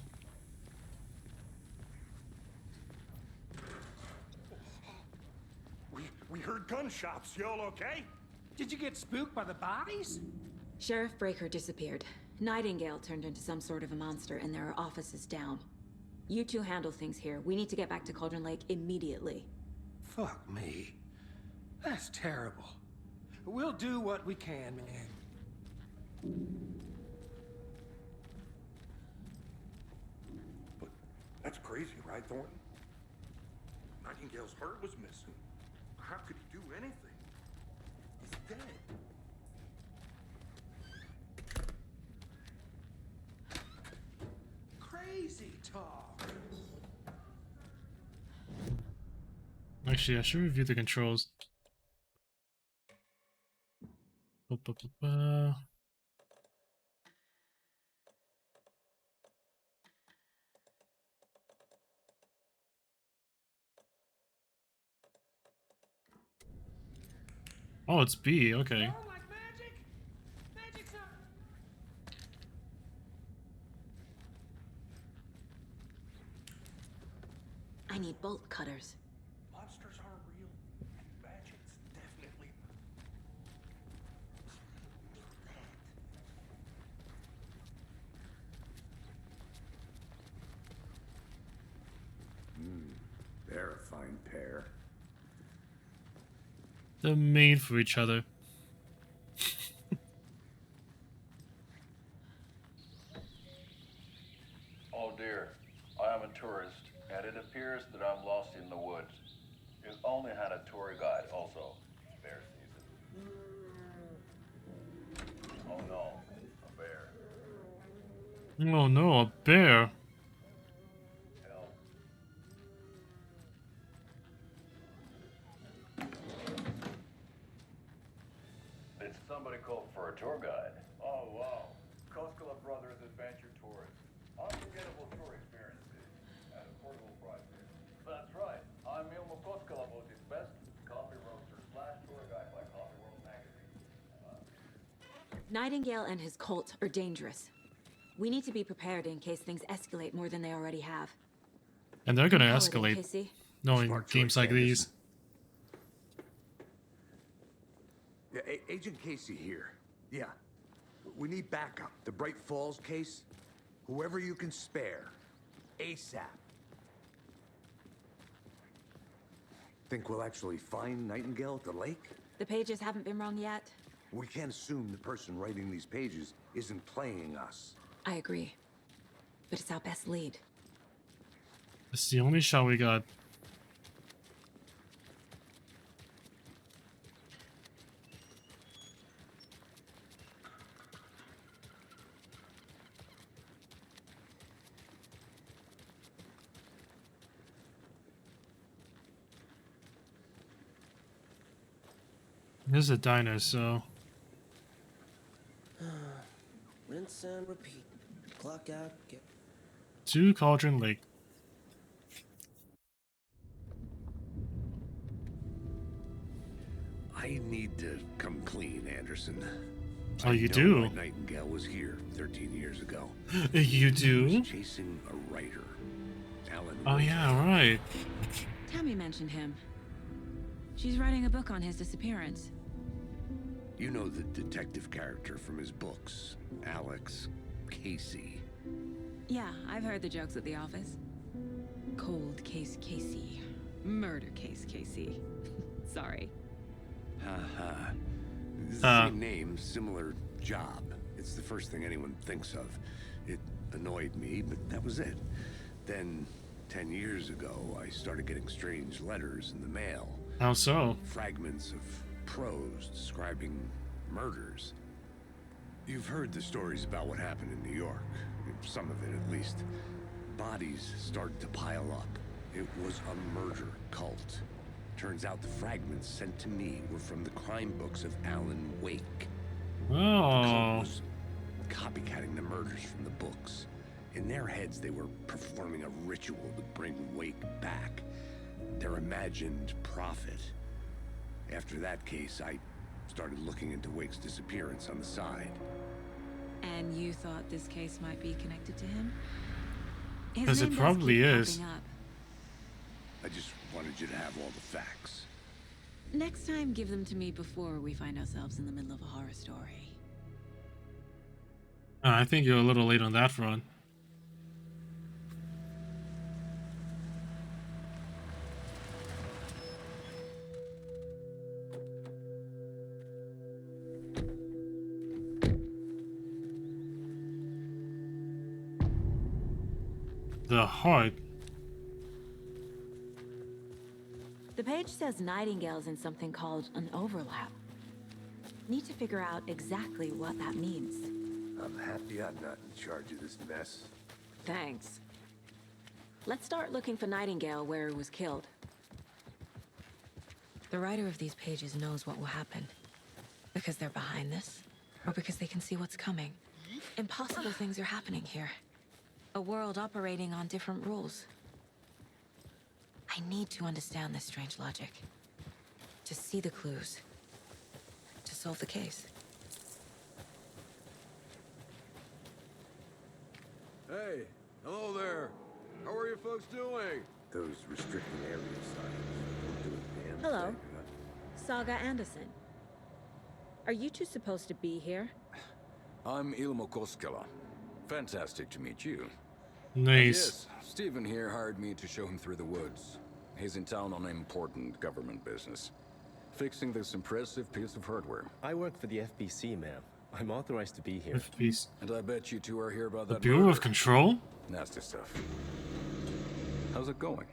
We heard gunshots. Y'all okay? Did you get spooked by the bodies? Sheriff Breaker disappeared. Nightingale turned into some sort of a monster, and there are offices down. You two handle things here. We need to get back to Cauldron Lake immediately. Fuck me. That's terrible. We'll do what we can, man. But that's crazy, right, Thornton? Nightingale's heart was missing. How could he do anything? He's dead. Crazy talk. Actually, I should review the controls. Oh, it's B, okay. Like magic? I need bolt cutters. Monsters aren't real. Magic's definitely. They're a fine pair. They're made for each other. Oh dear, I am a tourist, and it appears that I'm lost in the woods. You've only had a tour guide also. Bear season. Oh no, a bear. Oh no, a bear. Help. Did somebody call for a tour guide? Oh wow, Koskela Brothers Adventure Tours. Unforgettable tour experiences at affordable prices. That's right. I'm Ilmo Koskela, Boaty's best coffee roaster / tour guide by Coffee World magazine. Nightingale and his cult are dangerous. We need to be prepared in case things escalate more than they already have. And they're gonna Call it in, escalate, Casey. knowing Smart games choice, like these. Yeah, Agent Casey here. Yeah. We need backup. The Bright Falls case. Whoever you can spare. ASAP. Think we'll actually find Nightingale at the lake? The pages haven't been wrong yet. We can't assume the person writing these pages isn't playing us. I agree. But it's our best lead. It's the only shot we got. This is a diner, so Rinse and repeat. Clock out, get. to Cauldron Lake. I need to come clean, Anderson. Oh, you know do? why Nightingale was here 13 years ago. You do? He was chasing a writer, Alan. Oh yeah, right. Tammy mentioned him. She's writing a book on his disappearance. You know the detective character from his books, Alex Casey. Yeah, I've heard the jokes at the office. Cold case Casey. Murder case Casey. Sorry. Haha. Same name, similar job. It's the first thing anyone thinks of. It annoyed me, but that was it. Then, 10 years ago, I started getting strange letters in the mail. How so? Fragments of prose describing murders. You've heard the stories about what happened in New York. Some of it, at least. Bodies started to pile up. It was a murder cult. Turns out the fragments sent to me were from the crime books of Alan Wake. The cult Oh. was copycatting the murders from the books. In their heads, they were performing a ritual to bring Wake back. Their imagined prophet. After that case, I started looking into Wake's disappearance on the side. And you thought this case might be connected to him? His Because it name does probably keep is. popping up. I just wanted you to have all the facts. Next time, give them to me before we find ourselves in the middle of a horror story. I think you're a little late on that front. The heart. The page says Nightingale's in something called an overlap. Need to figure out exactly what that means. I'm happy I'm not in charge of this mess. Thanks. Let's start looking for Nightingale where he was killed. The writer of these pages knows what will happen. Because they're behind this, or because they can see what's coming. Impossible things are happening here. A world operating on different rules. I need to understand this strange logic. To see the clues. To solve the case. Hey, hello there. How are you folks doing? those restricted area signs. Don't do a damn Hello. thing, huh? Saga Anderson. Are you two supposed to be here? I'm Ilmo Koskela. Fantastic to meet you. Nice. Yes, Stephen here hired me to show him through the woods. He's in town on important government business. Fixing this impressive piece of hardware. I work for the FBC, ma'am. I'm authorized to be here. FBC. And I bet you two are here about The that Bureau murder. of Control? Nasty stuff. How's it going?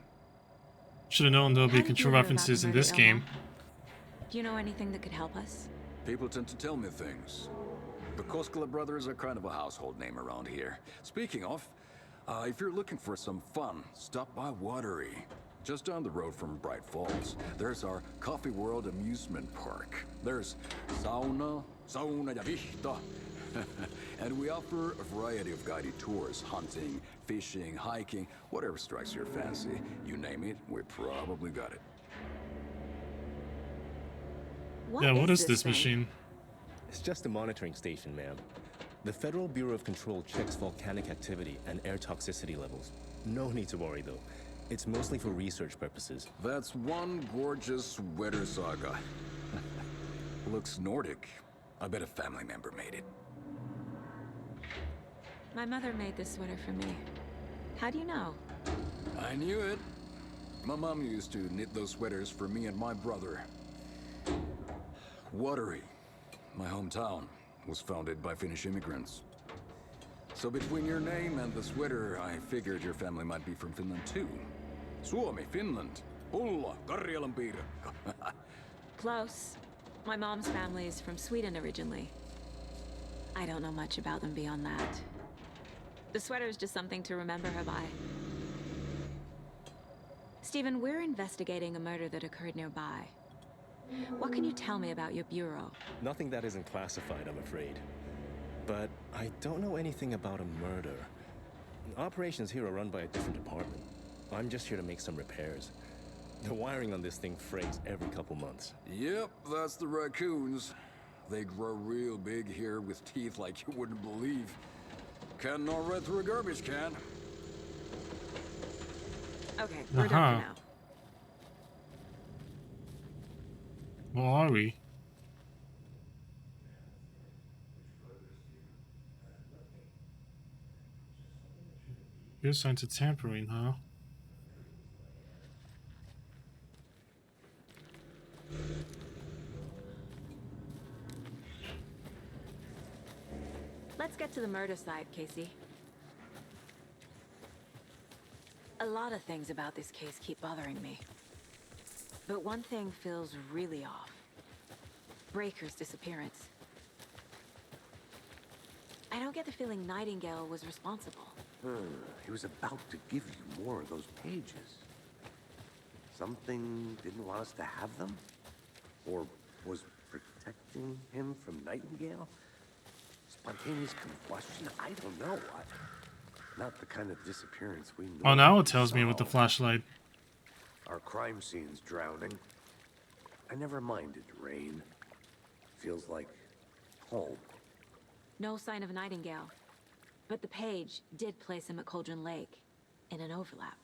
Should have known there'll be How did you control hear about references the in murder, this game. Ilmo? Do you know anything that could help us? People tend to tell me things. The Koskela brothers are kind of a household name around here. Speaking of, if you're looking for some fun, stop by Watery. Just down the road from Bright Falls, there's our Coffee World amusement park. There's sauna ja vihta. And we offer a variety of guided tours, hunting, fishing, hiking, whatever strikes your fancy. You name it, we probably got it. What is this machine? It's just a monitoring station, ma'am. The Federal Bureau of Control checks volcanic activity and air toxicity levels. No need to worry, though. It's mostly for research purposes. That's one gorgeous sweater, Saga. Looks Nordic. I bet a family member made it. My mother made this sweater for me. How do you know? I knew it. My mom used to knit those sweaters for me and my brother. Watery, my hometown, was founded by Finnish immigrants. So between your name and the sweater, I figured your family might be from Finland too. Suomi, Finland. Ulla, Karjalan piirakka. Close. My mom's family is from Sweden originally. I don't know much about them beyond that. The sweater is just something to remember her by. Stephen, we're investigating a murder that occurred nearby. What can you tell me about your bureau? Nothing that isn't classified, I'm afraid. But I don't know anything about a murder. Operations here are run by a different department. I'm just here to make some repairs. The wiring on this thing frays every couple months. Yep, that's the raccoons. They grow real big here with teeth like you wouldn't believe. Can't know right through a garbage can. Okay, we're done for now. Where are we? You're assigned to tampering, huh? Let's get to the murder site, Casey. A lot of things about this case keep bothering me. But one thing feels really off. Breaker's disappearance. I don't get the feeling Nightingale was responsible. He was about to give you more of those pages. Something didn't want us to have them? Or was protecting him from Nightingale? Spontaneous combustion? I don't know. Not the kind of disappearance we know. Oh, now it tells me with the flashlight. Our crime scene's drowning. I never minded rain. Feels like home. No sign of Nightingale. But the page did place him at Cauldron Lake in an overlap.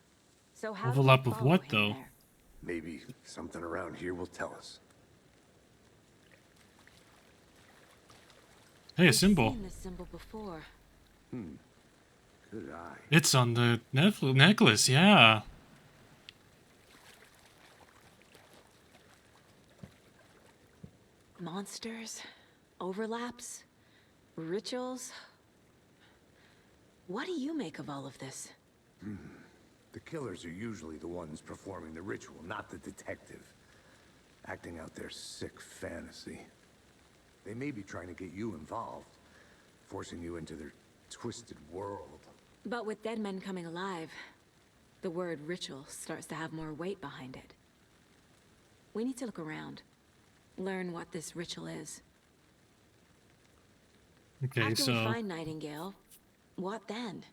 So how Overlap of what, though? Maybe something around here will tell us. Hey, a symbol. I've seen this symbol before. Good eye. It's on the necklace, yeah. Monsters, overlaps, rituals. What do you make of all of this? The killers are usually the ones performing the ritual, not the detective. Acting out their sick fantasy. They may be trying to get you involved, forcing you into their twisted world. But with dead men coming alive, the word ritual starts to have more weight behind it. We need to look around. Learn what this ritual is. Okay, After we find Nightingale, what then?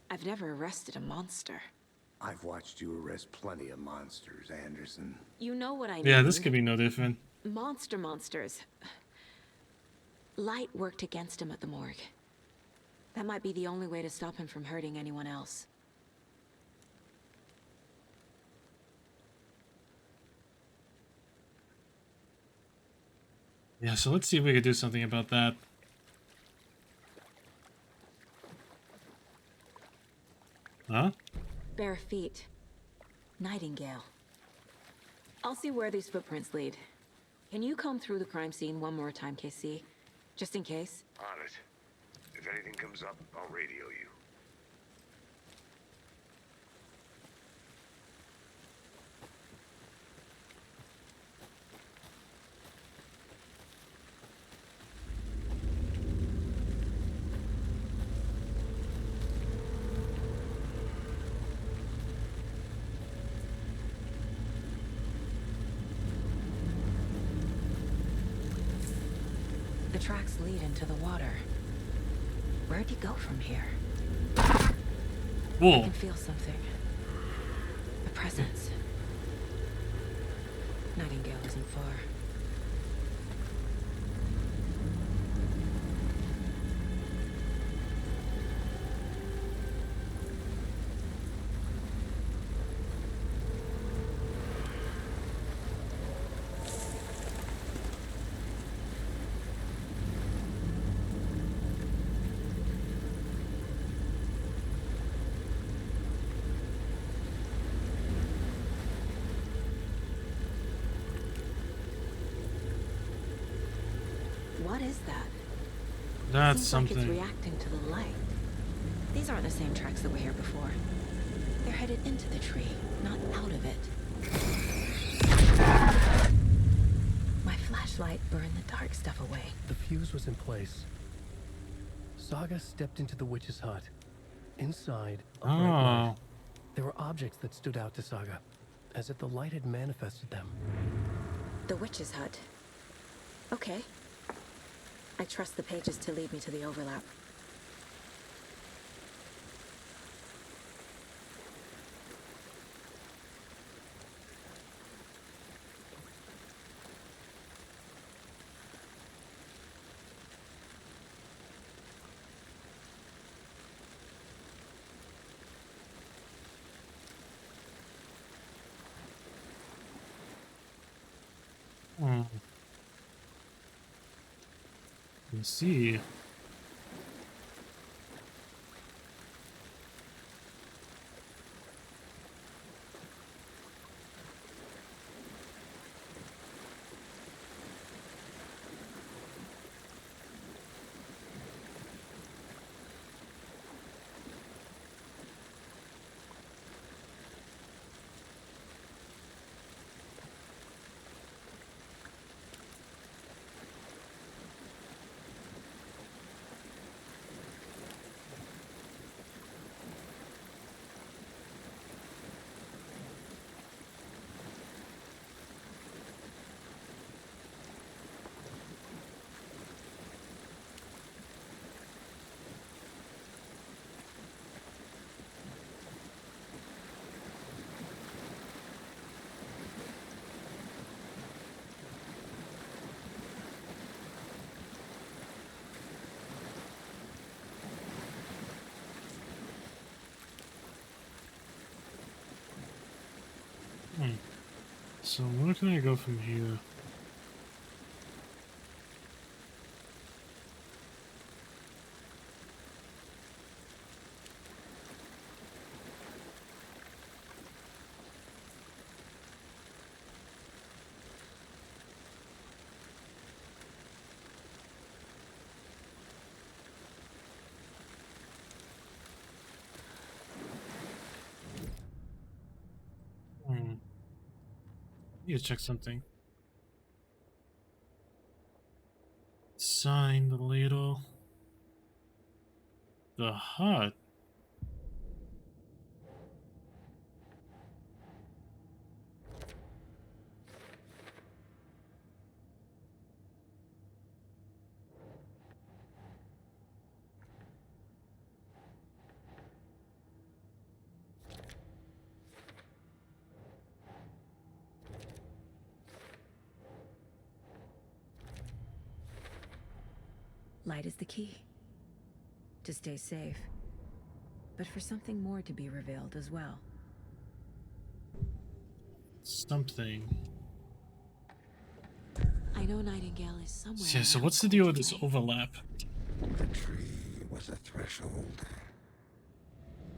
I've never arrested a monster. I've watched you arrest plenty of monsters, Anderson. You know what I mean. Yeah, this could be no different. Monsters. Light worked against him at the morgue. That might be the only way to stop him from hurting anyone else. Yeah, so let's see if we could do something about that. Huh? Bare feet. Nightingale. I'll see where these footprints lead. Can you comb through the crime scene one more time, KC? Just in case? On it. If anything comes up, I'll radio you. The tracks lead into the water. Where'd you go from here? Whoa. I can feel something. A presence. Nightingale isn't far. What is that? That's Seems something. like it's reacting to the light. These aren't the same tracks that were here before. They're headed into the tree, not out of it. My flashlight burned the dark stuff away. The fuse was in place. Saga stepped into the witch's hut. Inside, a bright light. There were objects that stood out to Saga, as if the light had manifested them. The witch's hut. Okay. I trust the pages to lead me to the overlap. Let's see. So where can I go from here? Need to check something. Sign, the ladle. The hut. Light is the key. To stay safe. But for something more to be revealed as well. Something. I I know Nightingale is somewhere. Yeah, so around what's the deal with Cold this Bay. overlap? The tree was a threshold.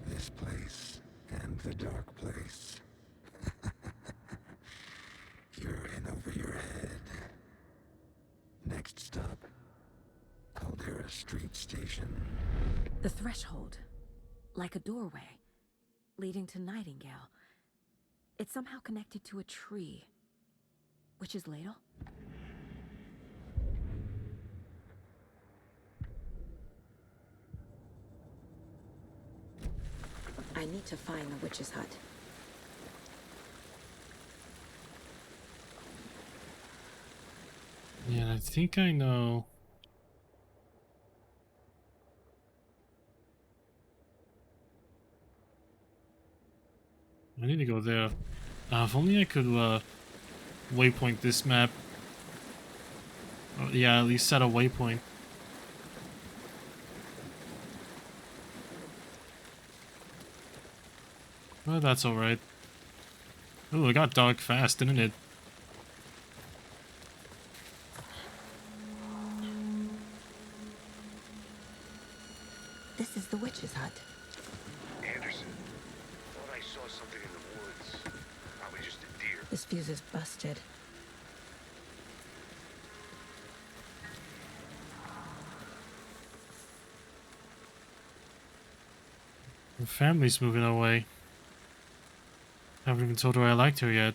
This place and the dark place. You're in over your head. Next stop, Caldera Street Station. The threshold, like a doorway, leading to Nightingale. It's somehow connected to a tree. Witch's ladle? I need to find the witch's hut. Yeah, I think I know. I need to go there. If only I could waypoint this map. Yeah, at least set a waypoint. Well, that's alright. Oh, it got dark fast, didn't it? This is the witch's hut. Anderson, thought I saw something in the woods. Probably just a deer. This fuse is busted. Her family's moving away. I haven't even told her I liked her yet.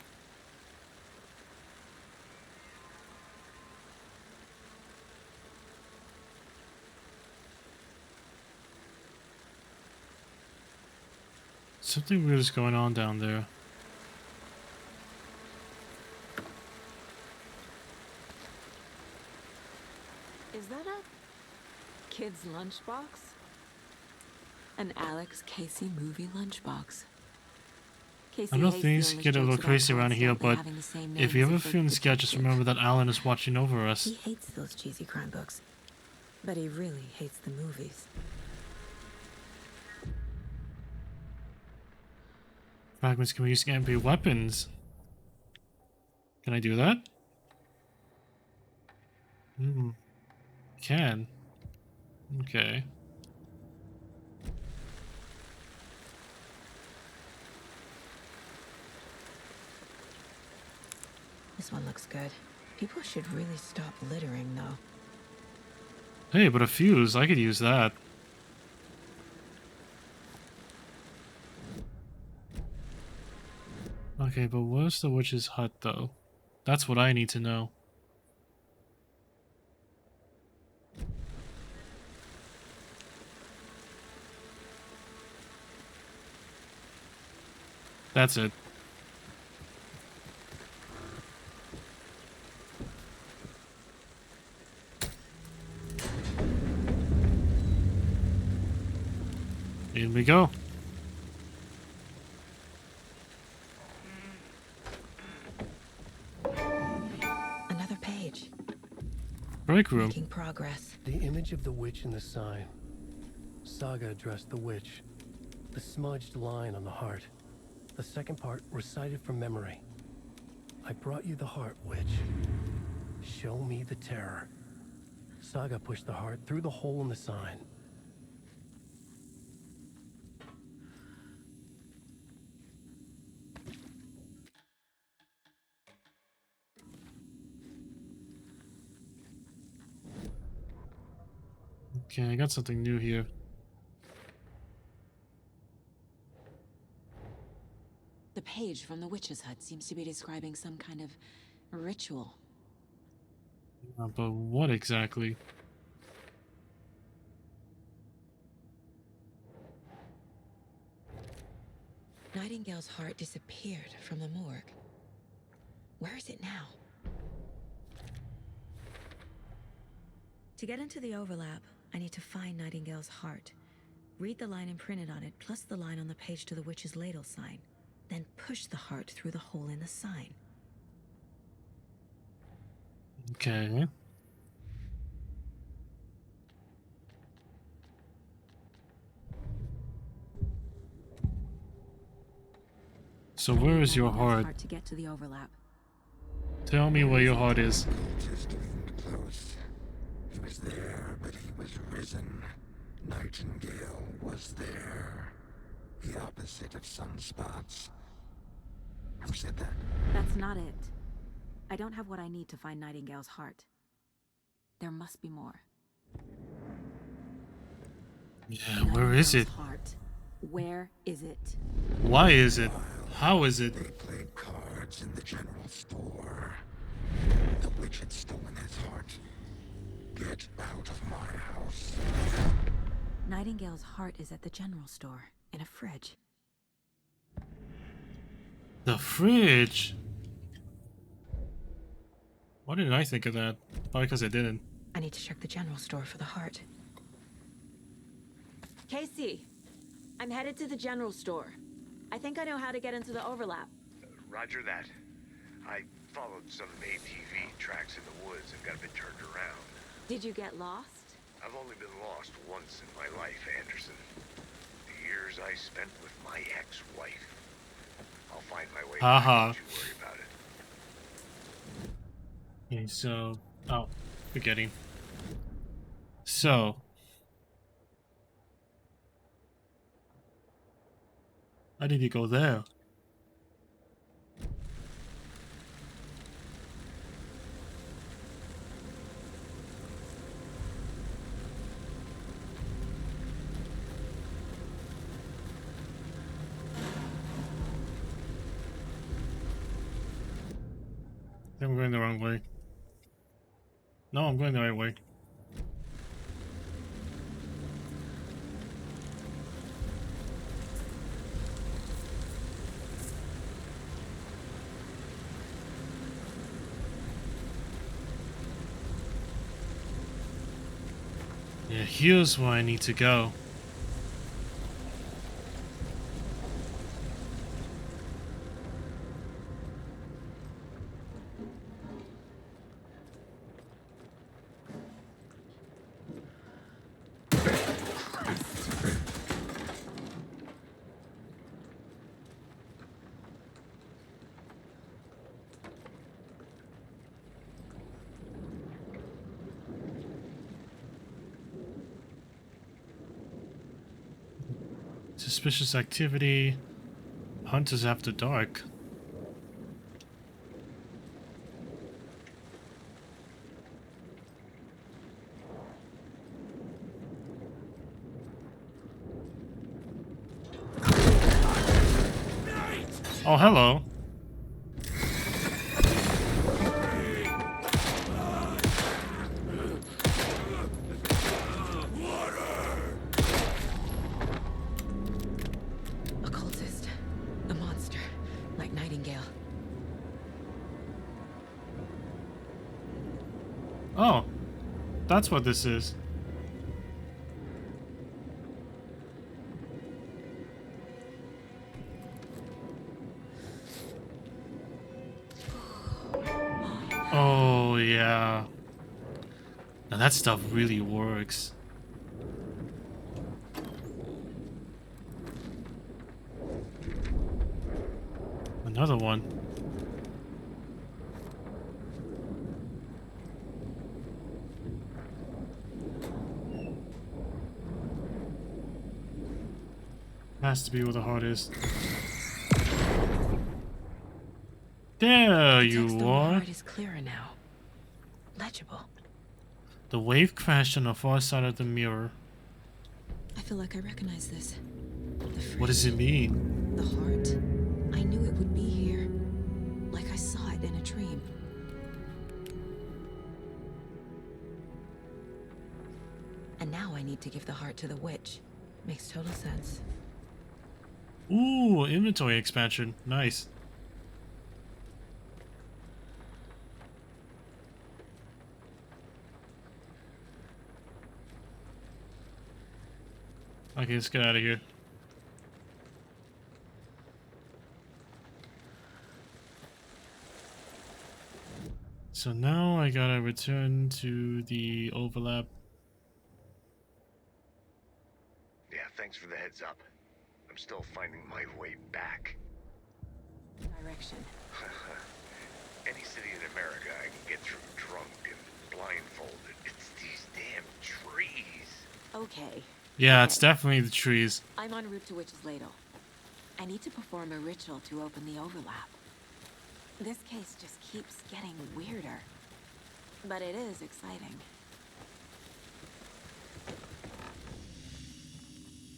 Something weird is going on down there. Is that a kid's lunchbox? An Alex Casey movie lunchbox. Casey I know hates things the English get a little jokes about crazy around here, constantly but having the same if names you ever and feel fake scared, just remember that Alan is watching over us. He hates those cheesy crime books, but he really hates the movies. Fragments can be used to MP weapons. Can I do that? Can. Okay. This one looks good. People should really stop littering, though. Hey, but a fuse, I could use that. Okay, but where's the witch's hut, though? That's what I need to know. That's it. In we go. Another page. Break room. Making progress. The image of the witch in the sign. Saga addressed the witch. The smudged line on the heart. The second part recited from memory. I brought you the heart, witch. Show me the terror. Saga pushed the heart through the hole in the sign. Okay, I got something new here. The page from the witch's hut seems to be describing some kind of ritual. But what exactly? Nightingale's heart disappeared from the morgue. Where is it now? To get into the overlap, I need to find Nightingale's heart. Read the line imprinted on it, plus the line on the page to the witch's ladle sign. Then push the heart through the hole in the sign. Okay. So where is your heart? To get to the overlap. Tell me where your heart is. Cultist leaned close. He was there, but he was risen. Nightingale was there. The opposite of sunspots. Who said that? That's not it. I don't have what I need to find Nightingale's heart. There must be more. Yeah, where is it? Heart. Where is it? Why is it? How is it? They played cards in the general store. The witch had stolen his heart. Get out of my house. Nightingale's heart is at the general store, in a fridge. The fridge? Why didn't I think of that? Probably because I didn't. I need to check the general store for the heart. Casey, I'm headed to the general store. I think I know how to get into the overlap. Roger that. I followed some ATV tracks in the woods and got a bit turned around. Did you get lost? I've only been lost once in my life, Anderson. The years I spent with my ex-wife. I'll find my way back, don't you worry about it. Okay, so... Oh, forgetting. So... How did you go there? I think I'm going the wrong way. No, I'm going the right way. Yeah, here's where I need to go. Suspicious activity. Hunters after dark. Oh, hello. Oh, that's what this is. Oh, yeah. Now that stuff really works. Another one. Has to be where the heart is. There you are. The heart is clearer now. Legible. The wave crashed on the far side of the mirror. I feel like I recognize this. What does it mean? The heart. I knew it would be here. Like I saw it in a dream. And now I need to give the heart to the witch. Makes total sense. Ooh, inventory expansion. Nice. Okay, let's get out of here. So now I gotta return to the overlap. Yeah, thanks for the heads up. I'm still finding my way back. Direction. any city in America I can get through drunk and blindfolded. It's these damn trees. Okay. Yeah, it's definitely the trees. I'm en route to Witch's Ladle. I need to perform a ritual to open the overlap. This case just keeps getting weirder. But it is exciting.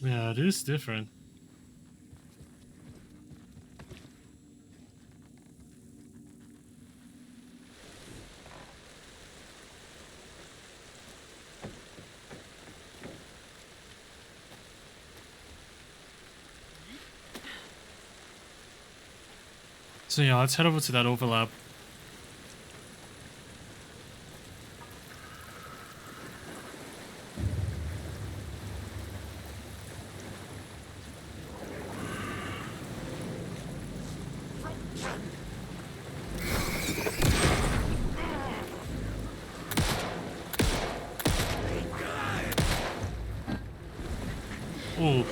Yeah, it is different. So yeah, let's head over to that overlap. Ooh.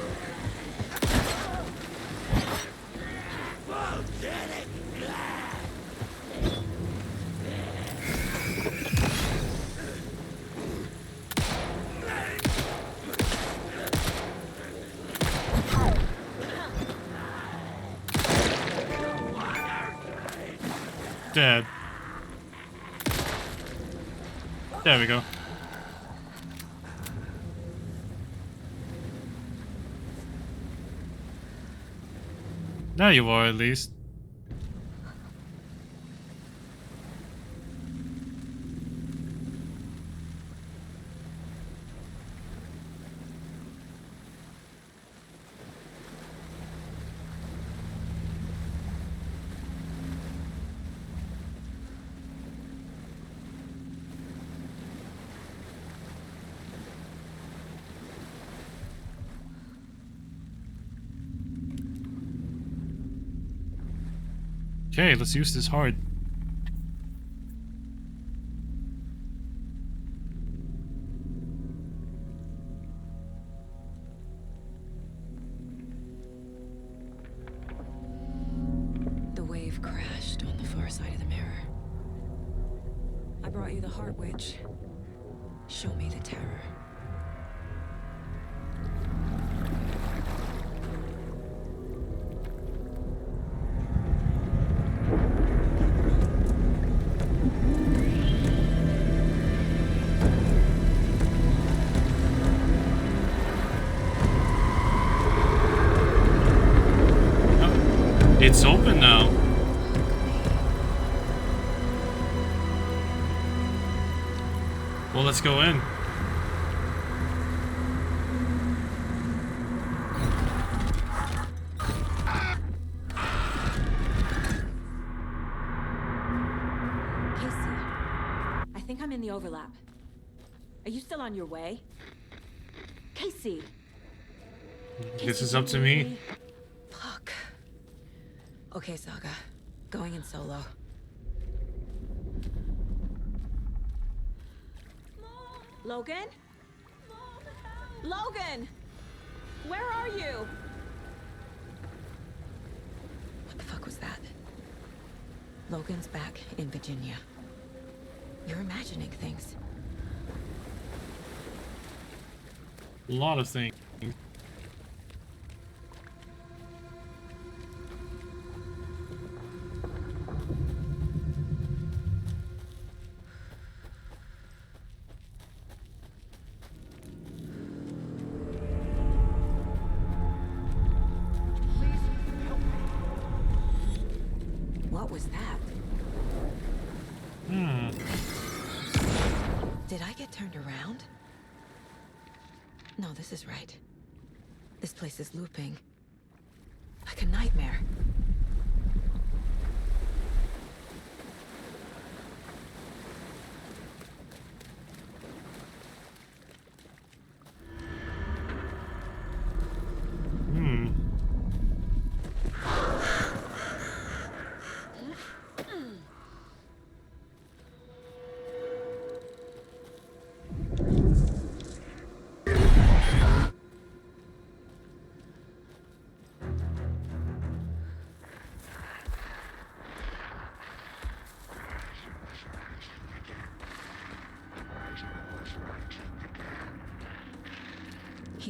Dead. There we go. There you are, at least. Okay, let's use this hard. The wave crashed on the far side of the mirror. I brought you the Heart Witch. Show me the terror. It's open now. Well, let's go in. Casey, I think I'm in the overlap. Are you still on your way? Casey! This is up to me. Fuck. Okay, Saga. Going in solo. Logan? Logan! Where are you? What the fuck was that? Logan's back in Virginia. You're imagining things. A lot of things. What was that? Did I get turned around? No, this is right. This place is looping. Like a nightmare.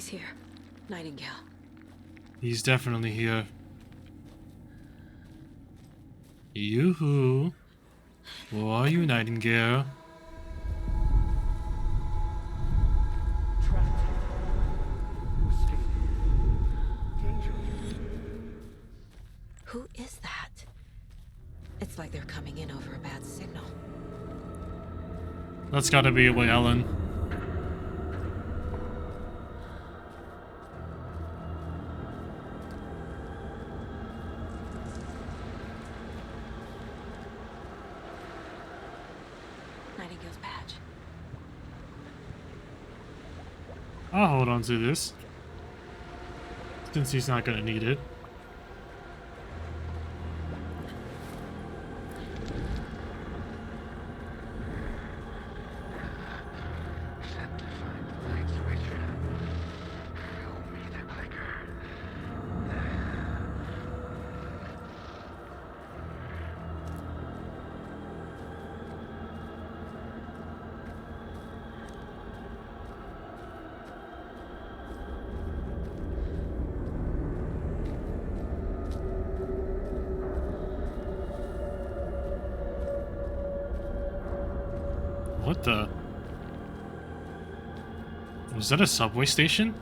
He's here. Nightingale. He's definitely here. Yoo-hoo. Who are you, Nightingale? Who is that? It's like they're coming in over a bad signal. That's gotta be Ellen. Nightingale's badge. I'll hold on to this, since he's not gonna need it. What the? Was that a subway station?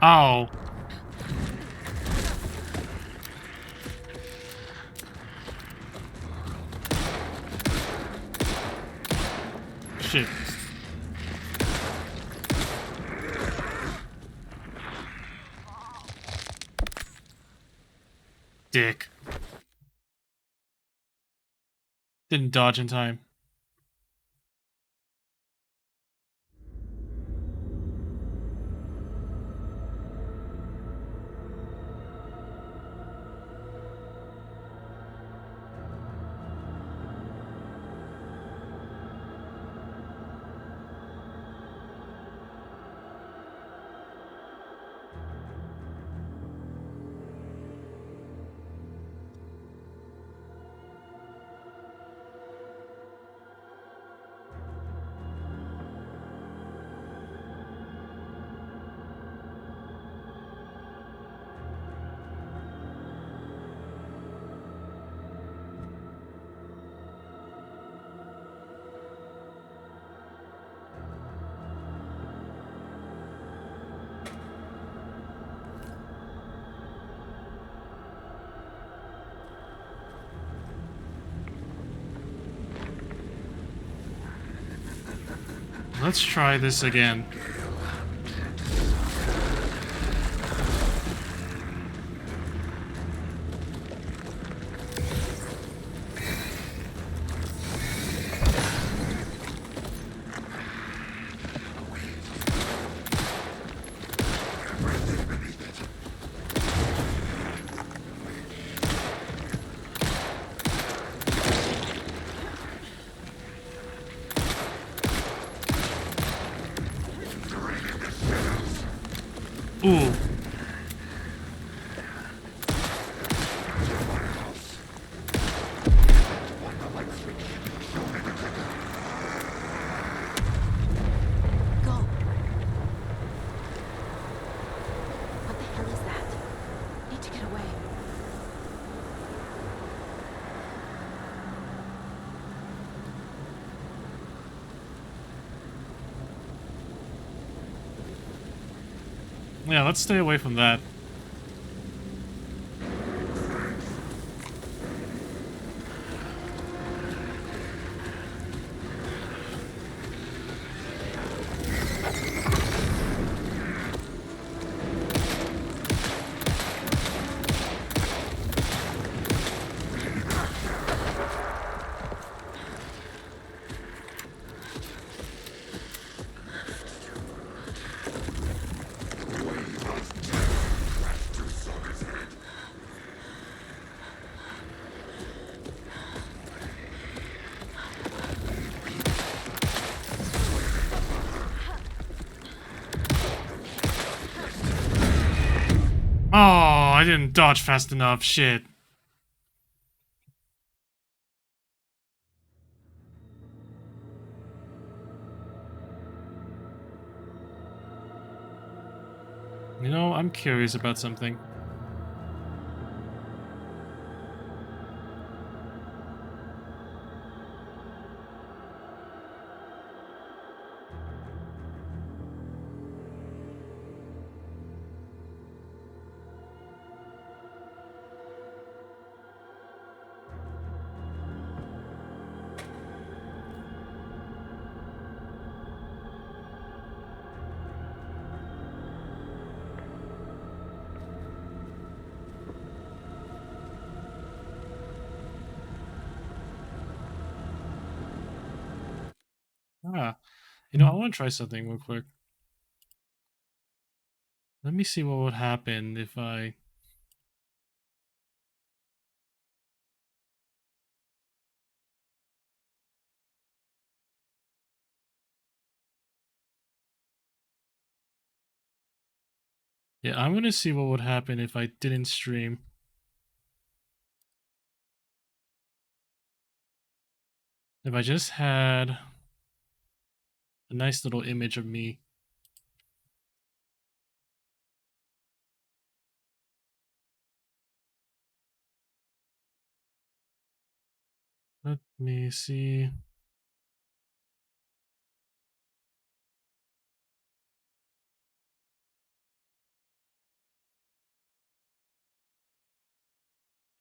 Ow. Shit. Dick. Didn't dodge in time. Let's try this again. Ooh. Go. What the hell is that? Need to get away. Yeah, let's stay away from that. I didn't dodge fast enough. Shit. You know, I'm curious about something. Ah, you know, I want to try something real quick. Let me see what would happen if I... Yeah, I'm gonna see what would happen if I didn't stream. If I just had a nice little image of me. Let me see.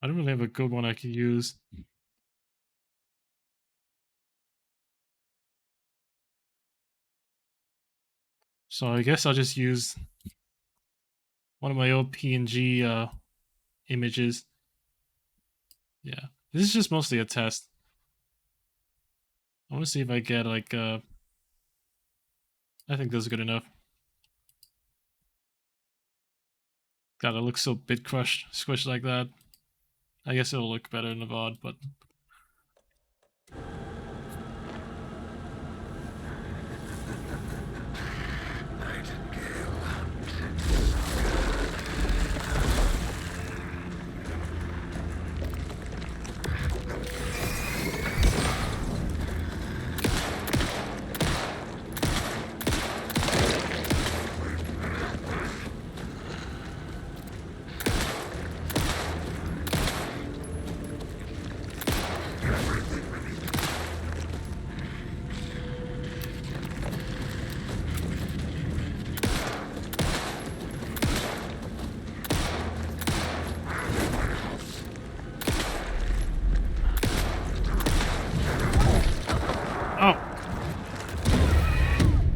I don't really have a good one I could use. So I guess I'll just use one of my old PNG images. Yeah, this is just mostly a test. I want to see if I get like I think this is good enough. God, it looks so bit crushed, squished like that. I guess it'll look better in the VOD, but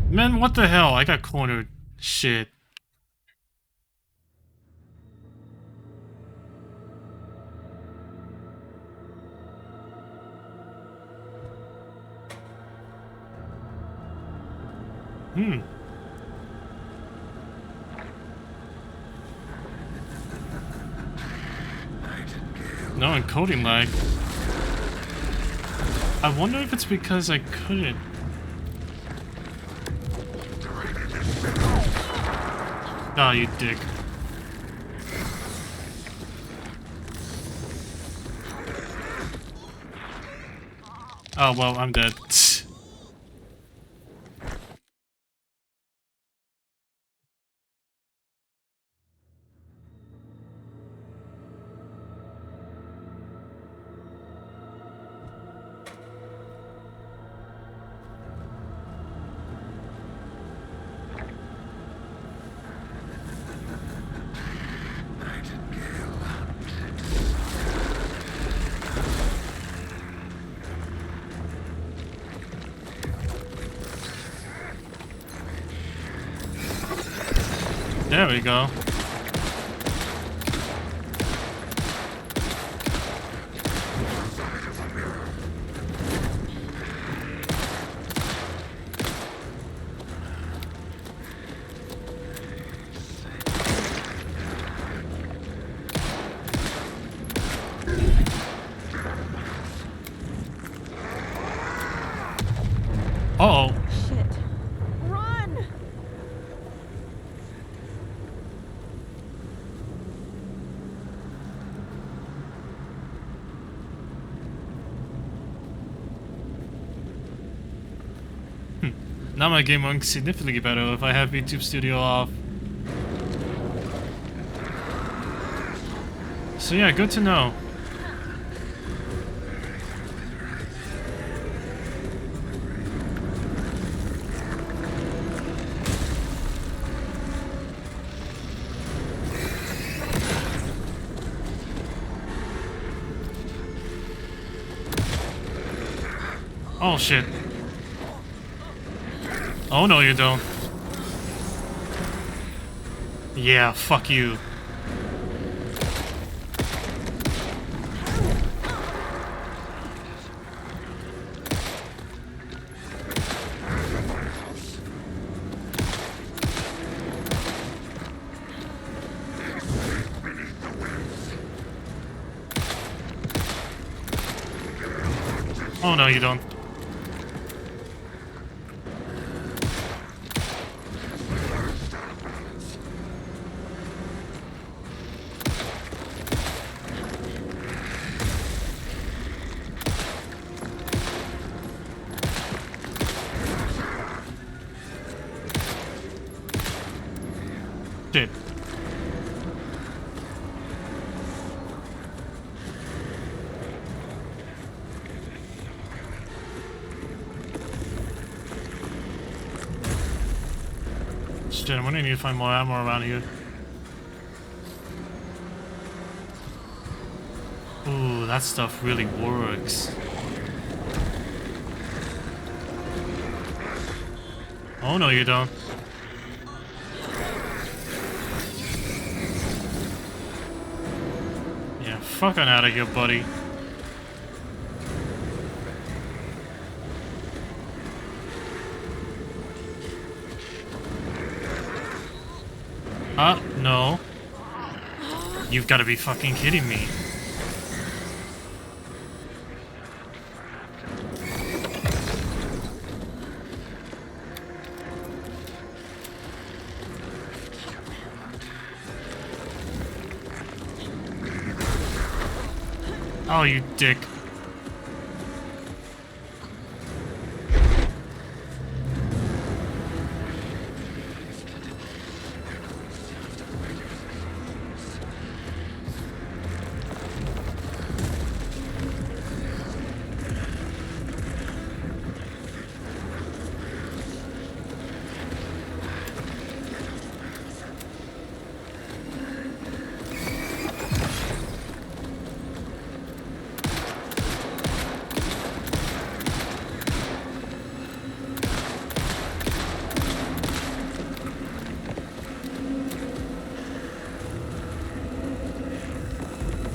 man, what the hell? I got cornered. Shit. No encoding lag. I wonder if it's because I couldn't. Oh, you dick. Oh, well, I'm dead. There we go. Uh-oh. Shit. Run! Now my game runs significantly better if I have YouTube Studio off. So yeah, good to know. Oh shit. Oh no you don't. Yeah, fuck you. Oh no you don't. Shit. Shit, I'm gonna need to find more ammo around here. Ooh, that stuff really works. Oh no you don't. Yeah, fucking out of here, buddy. No. You've got to be fucking kidding me. Oh, you dick.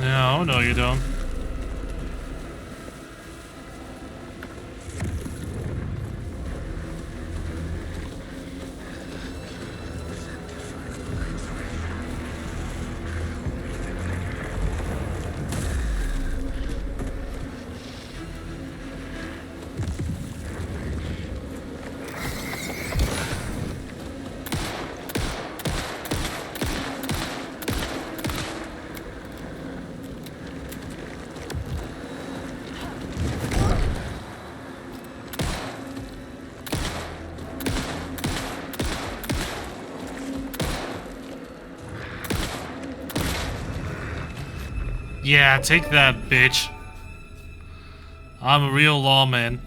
No, no you don't. Yeah, take that, bitch. I'm a real lawman.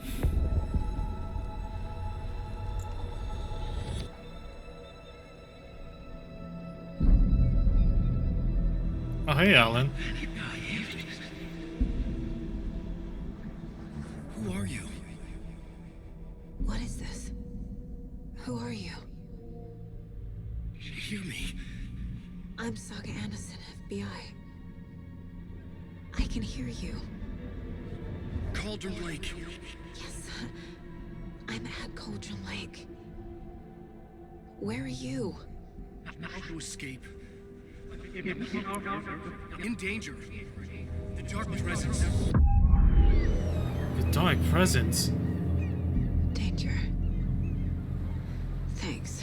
Oh, hey, Alan. Who are you? What is this? Who are you? Hear me. I'm Saga Anderson, FBI. I can hear you. Cauldron Lake. Yes, I'm at Cauldron Lake. Where are you? How to escape. In danger. The dark presence. The dark presence? Danger. Thanks.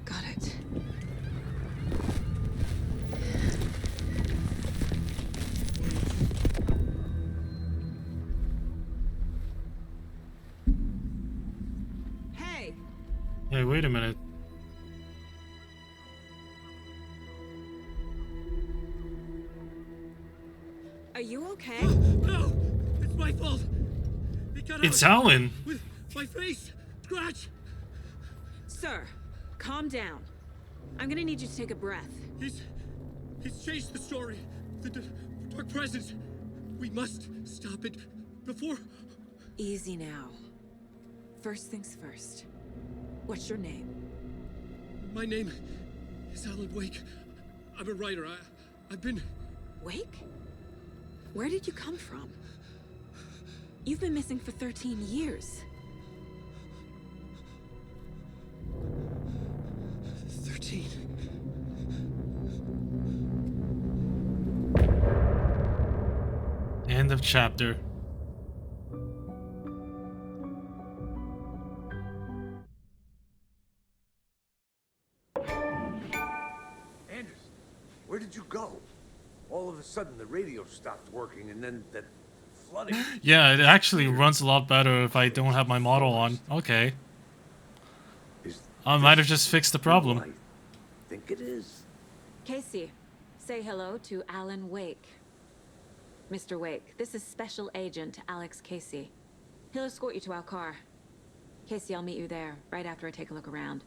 Got it. Hey, Hey, wait a minute. Are you okay? No! It's my fault! It got It's out Alan! with my face! Scratch! Sir, calm down. I'm gonna need you to take a breath. He's changed the story. The dark presence. We must stop it before... Easy now. First things first. What's your name? My name is Alan Wake. I'm a writer. I've been... Wake? Where did you come from? You've been missing for 13 years. 13. End of chapter. Anderson, where did you go? All of a sudden the radio stopped working and then that flooding. Yeah, it actually runs a lot better if I don't have my model on. Okay. I might have just fixed the problem. I think it is. Casey, say hello to Alan Wake. Mr. Wake, this is Special Agent Alex Casey. He'll escort you to our car. Casey, I'll meet you there, right after I take a look around.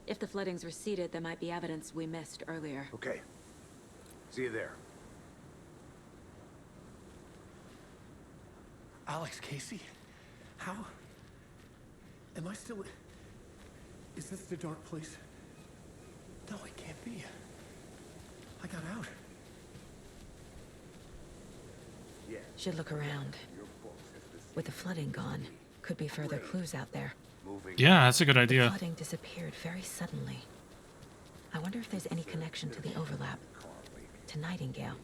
If the flooding's receded, there might be evidence we missed earlier. Okay. See you there. Alex Casey? How? Am I still... Is this the dark place? No, it can't be. I got out. Yeah. Should look around. With the flooding gone, could be further clues out there. Yeah, that's a good The idea. flooding disappeared very suddenly. I wonder if there's any connection to the overlap. To Nightingale.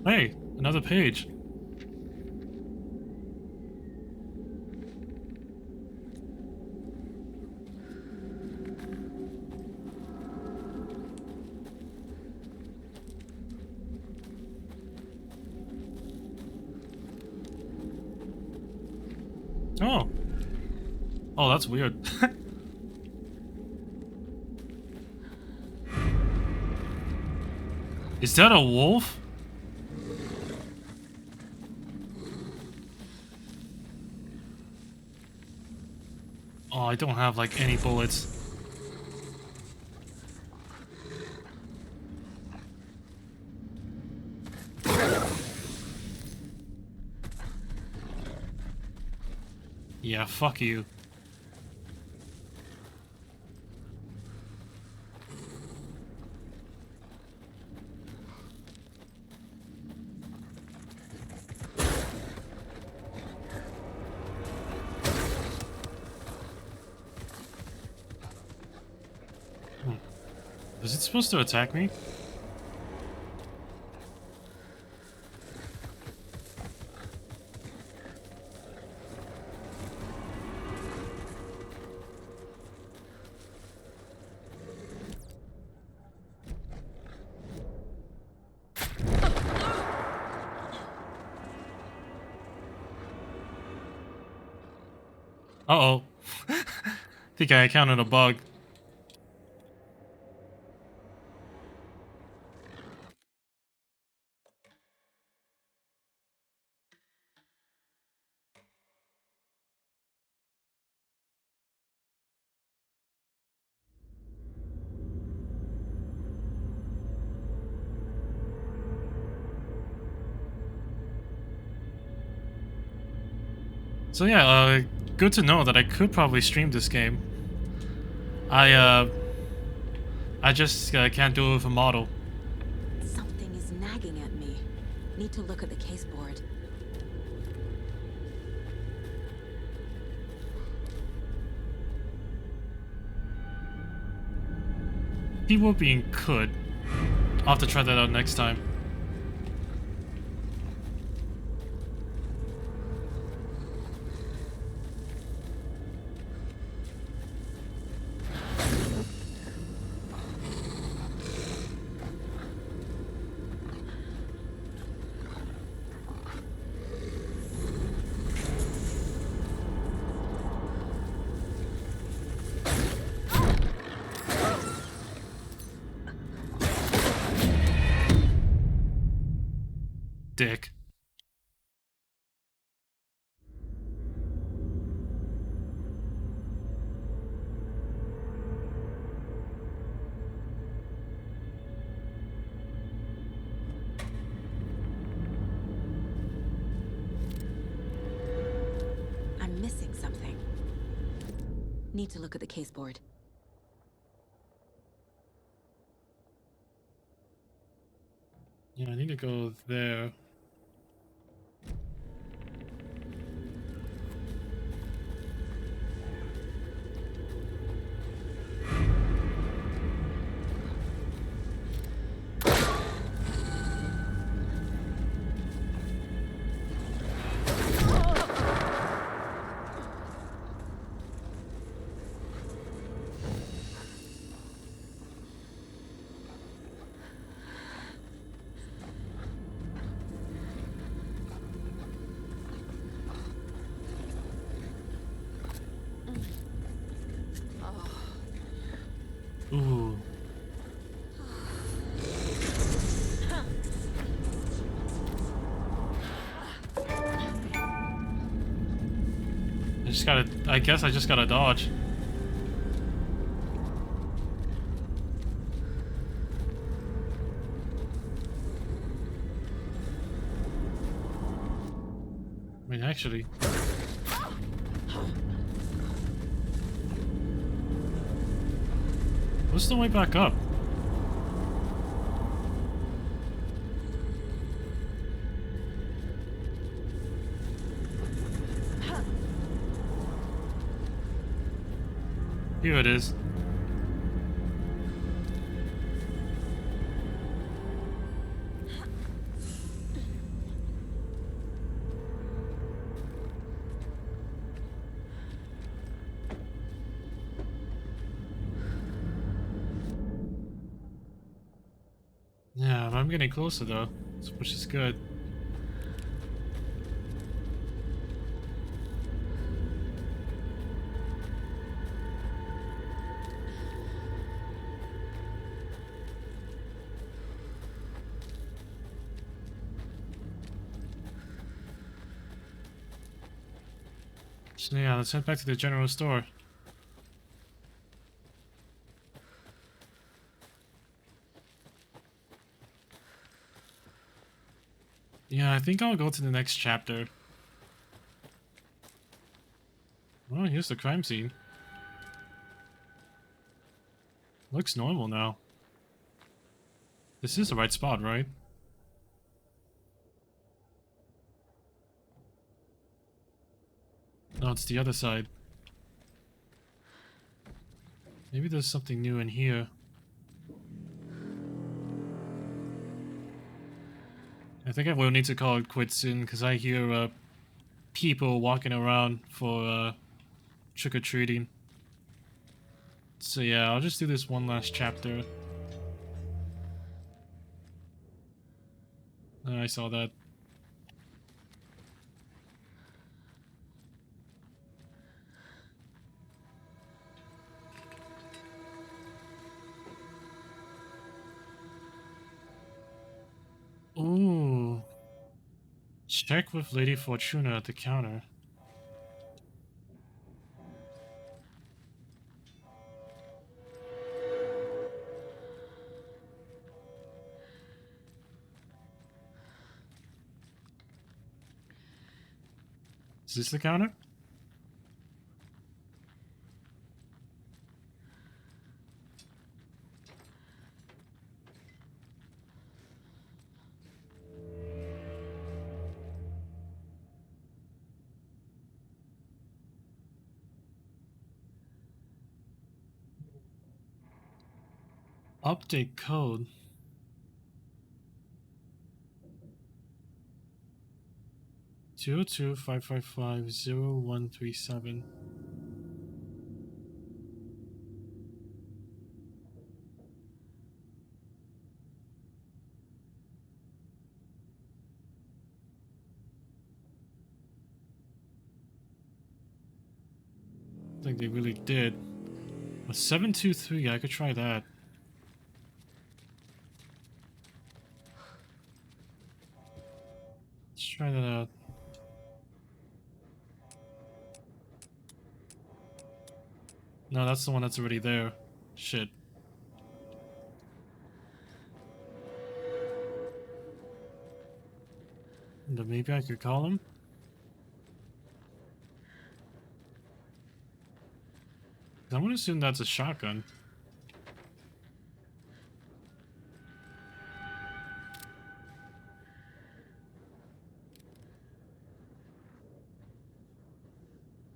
Hey, another page. Oh. Oh, that's weird. Is that a wolf? Oh, I don't have like any bullets. Yeah, fuck you. Is it supposed to attack me? Uh-oh. Think I encountered a bug. So yeah, good to know that I could probably stream this game. I just can't do it with a model. Something is nagging at me. Need to look at the case board. Keyword being could. I'll have to try that out next time. Dick. I'm missing something. Need to look at the case board. Yeah, I need to go there. Ooh. I guess I just gotta dodge. I mean, actually. What's the way back up? Here it is. Yeah, but I'm getting closer though, which is good. So yeah, let's head back to the general store. Yeah, I think I'll go to the next chapter. Oh, here's the crime scene. Looks normal now. This is the right spot, right? No, it's the other side. Maybe there's something new in here. I think I will need to call it quits soon, because I hear people walking around for trick-or-treating. So yeah, I'll just do this one last chapter. I saw that. Ooh. Check with Lady Fortuna at the counter. Is this the counter? Update code. Zero 225550137. I think they really did. A 723, I could try that. Let's try that out. No, that's the one that's already there. Shit. But maybe I could call him? I'm gonna assume that's a shotgun.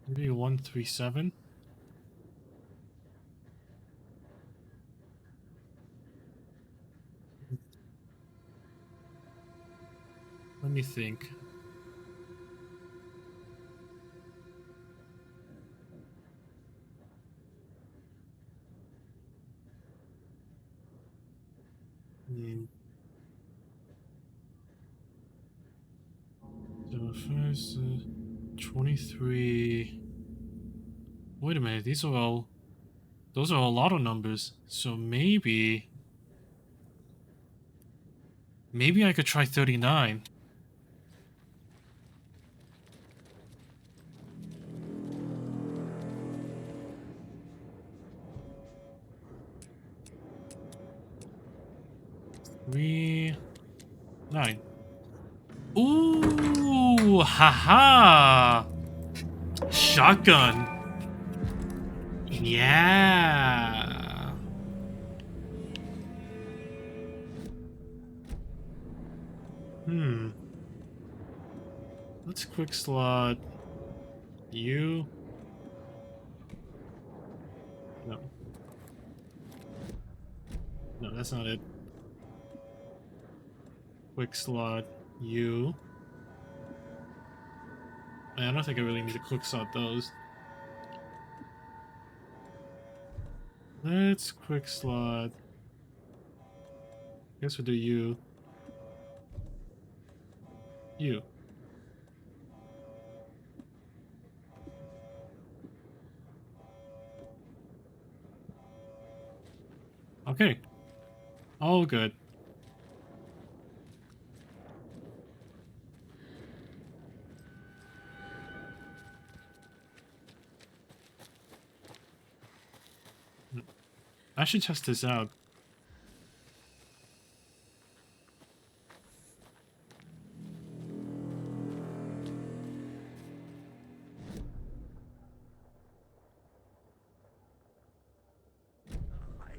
Maybe 137? Let me think. So first, 23. Wait a minute, these are all... Those are a lot of numbers. So maybe... Maybe I could try 39. Three... 9. Ooh! Haha! Shotgun! Yeah! Let's quick slot you. No. No, that's not it. Quick slot you. I don't think I really need to quick slot those. Let's quick slot. Guess we'll do you. You. Okay. All good. I should test this out.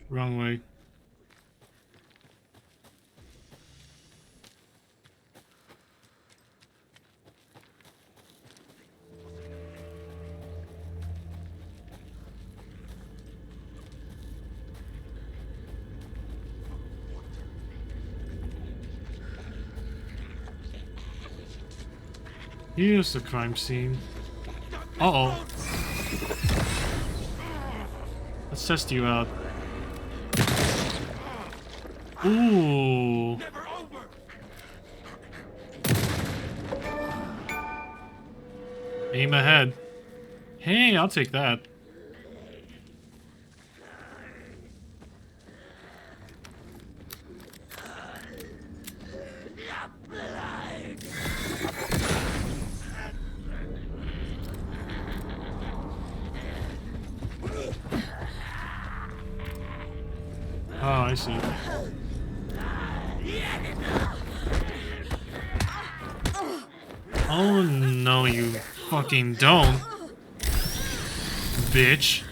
Wrong way. Here's the crime scene. Uh-oh. Let's test you out. Ooh. Aim ahead. Hey, I'll take that. Oh, I see. Oh no, you fucking don't. Bitch.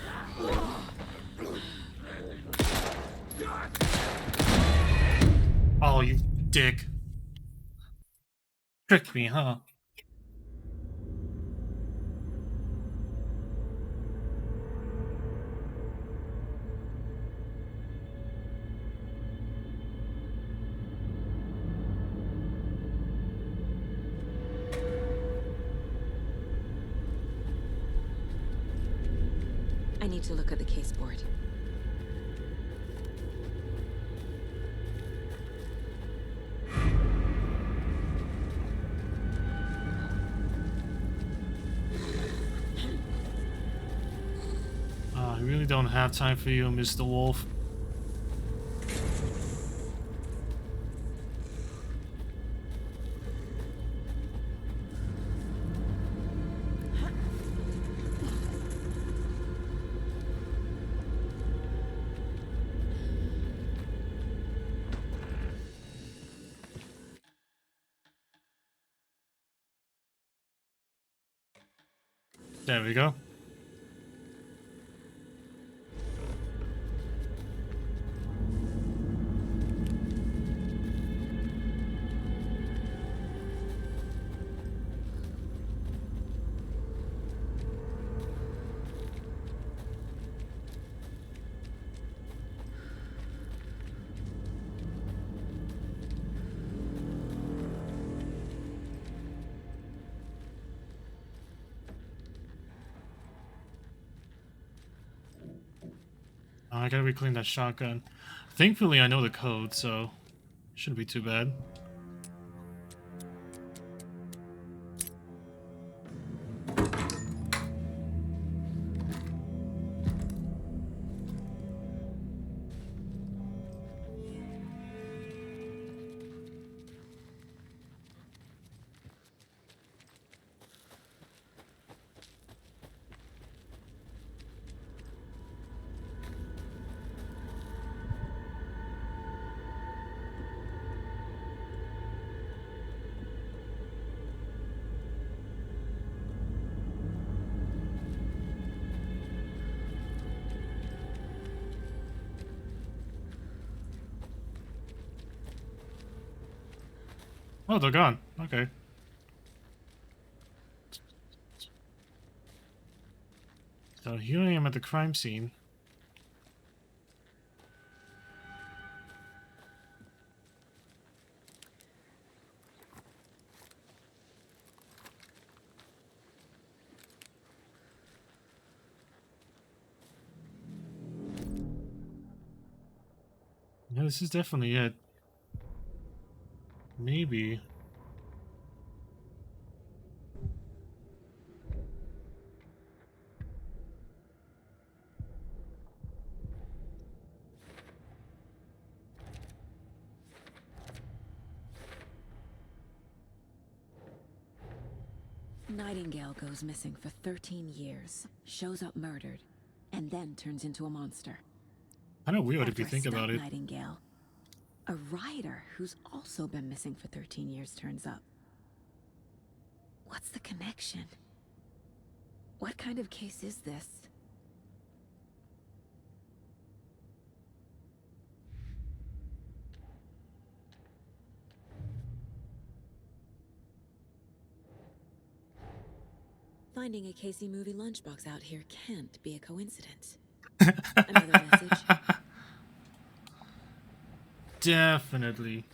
Oh, you dick. Tricked me, huh? need to look at the case board. I really don't have time for you, Mr. Wolf. There we go. I gotta reclaim that shotgun. Thankfully, I know the code, so shouldn't be too bad. Oh, they're gone. Okay. So here I am at the crime scene. Yeah, this is definitely it. Maybe. Nightingale goes missing for 13 years, shows up murdered, and then turns into a monster. Kind of weird if After you think a stunt about it. Nightingale, a rider who's also been missing for 13 years turns up. What's the connection? What kind of case is this? Finding a Casey movie lunchbox out here can't be a coincidence. Another message. Definitely.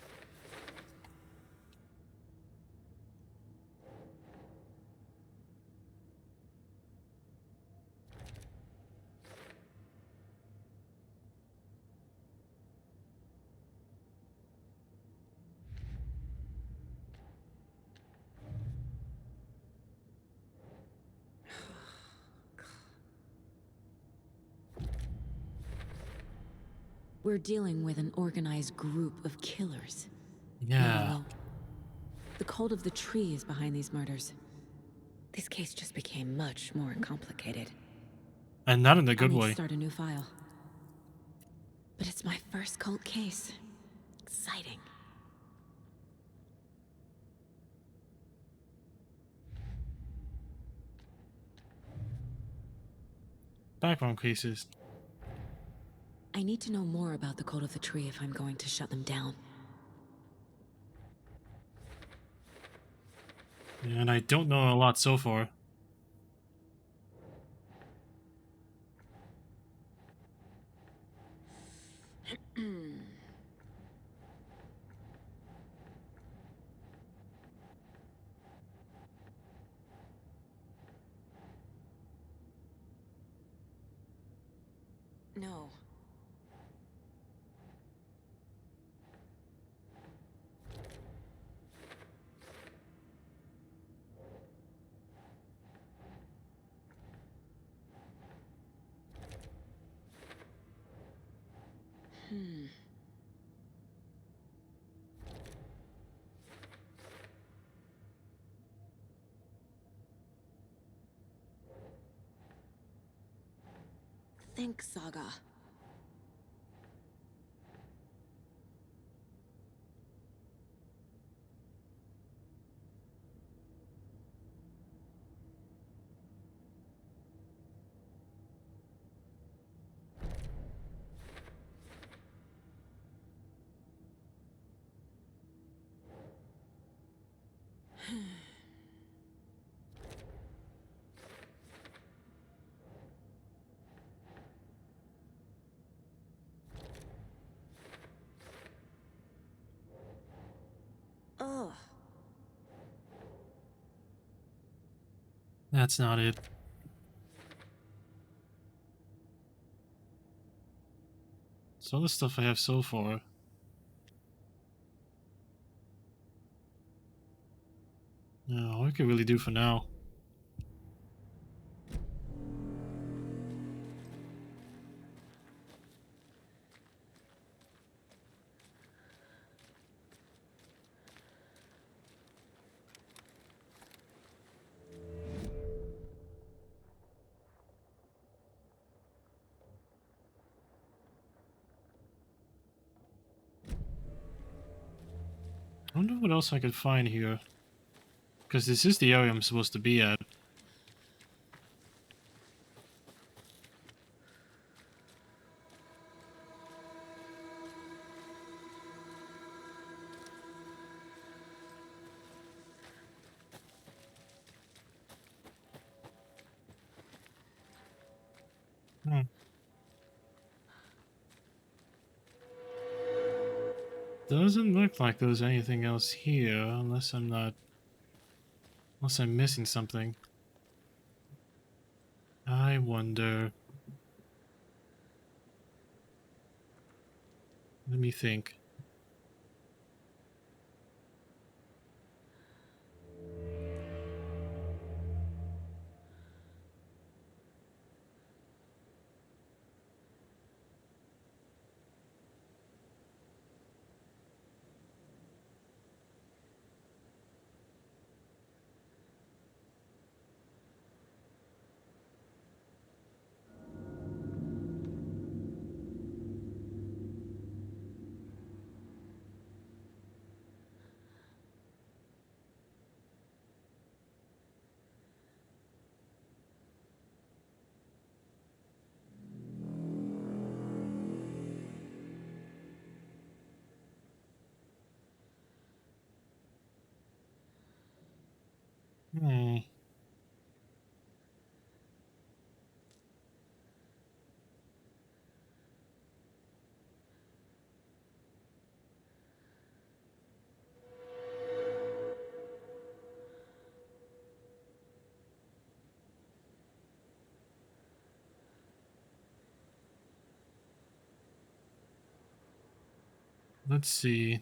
We're dealing with an organized group of killers. Yeah. Not alone. The cult of the tree is behind these murders. This case just became much more complicated. And not in a good I'll need way. to start a new file. But it's my first cult case. Exciting. Background cases. I need to know more about the cult of the tree if I'm going to shut them down. Yeah, and I don't know a lot so far. know. Think, Saga. Ugh. That's not it. So all the stuff I have so far. No, all I can really do for now. I wonder what else I could find here. Because this is the area I'm supposed to be at. Doesn't look like there's anything else here, unless I'm missing something. I wonder. Let me think. Let's see.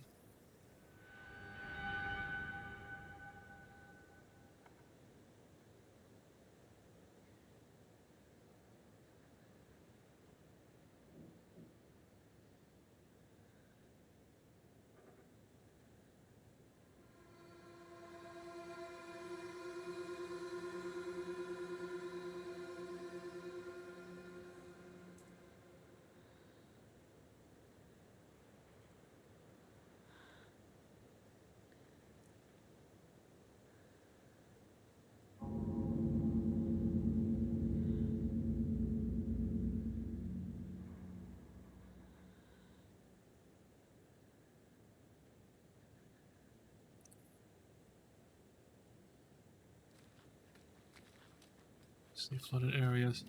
See flooded areas.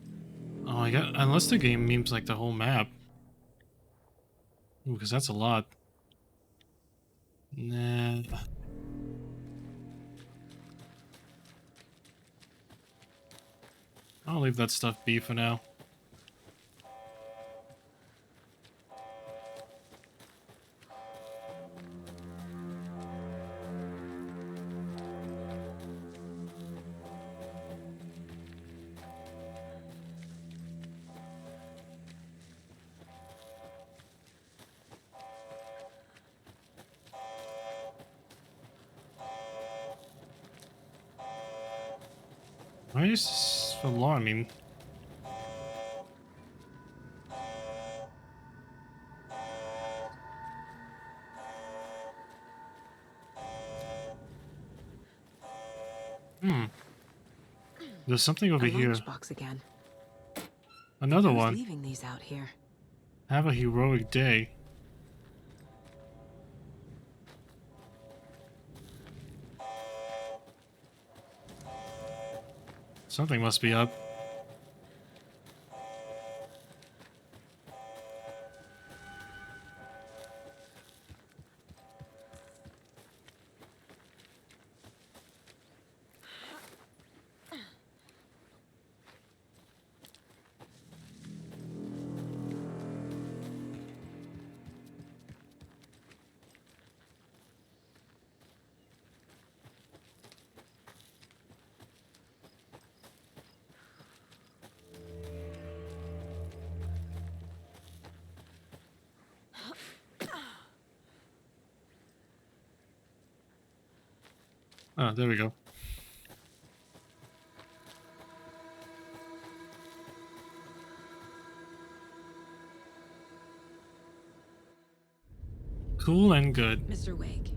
Oh, I got. Unless the game means like the whole map. Because that's a lot. Nah. I'll leave that stuff be for now. Why is this alarming? There's something over here. Lunchbox again. Another Who's one. leaving these out here? Have a heroic day. Something must be up. Oh, there we go. Cool and good. Mr. Wake,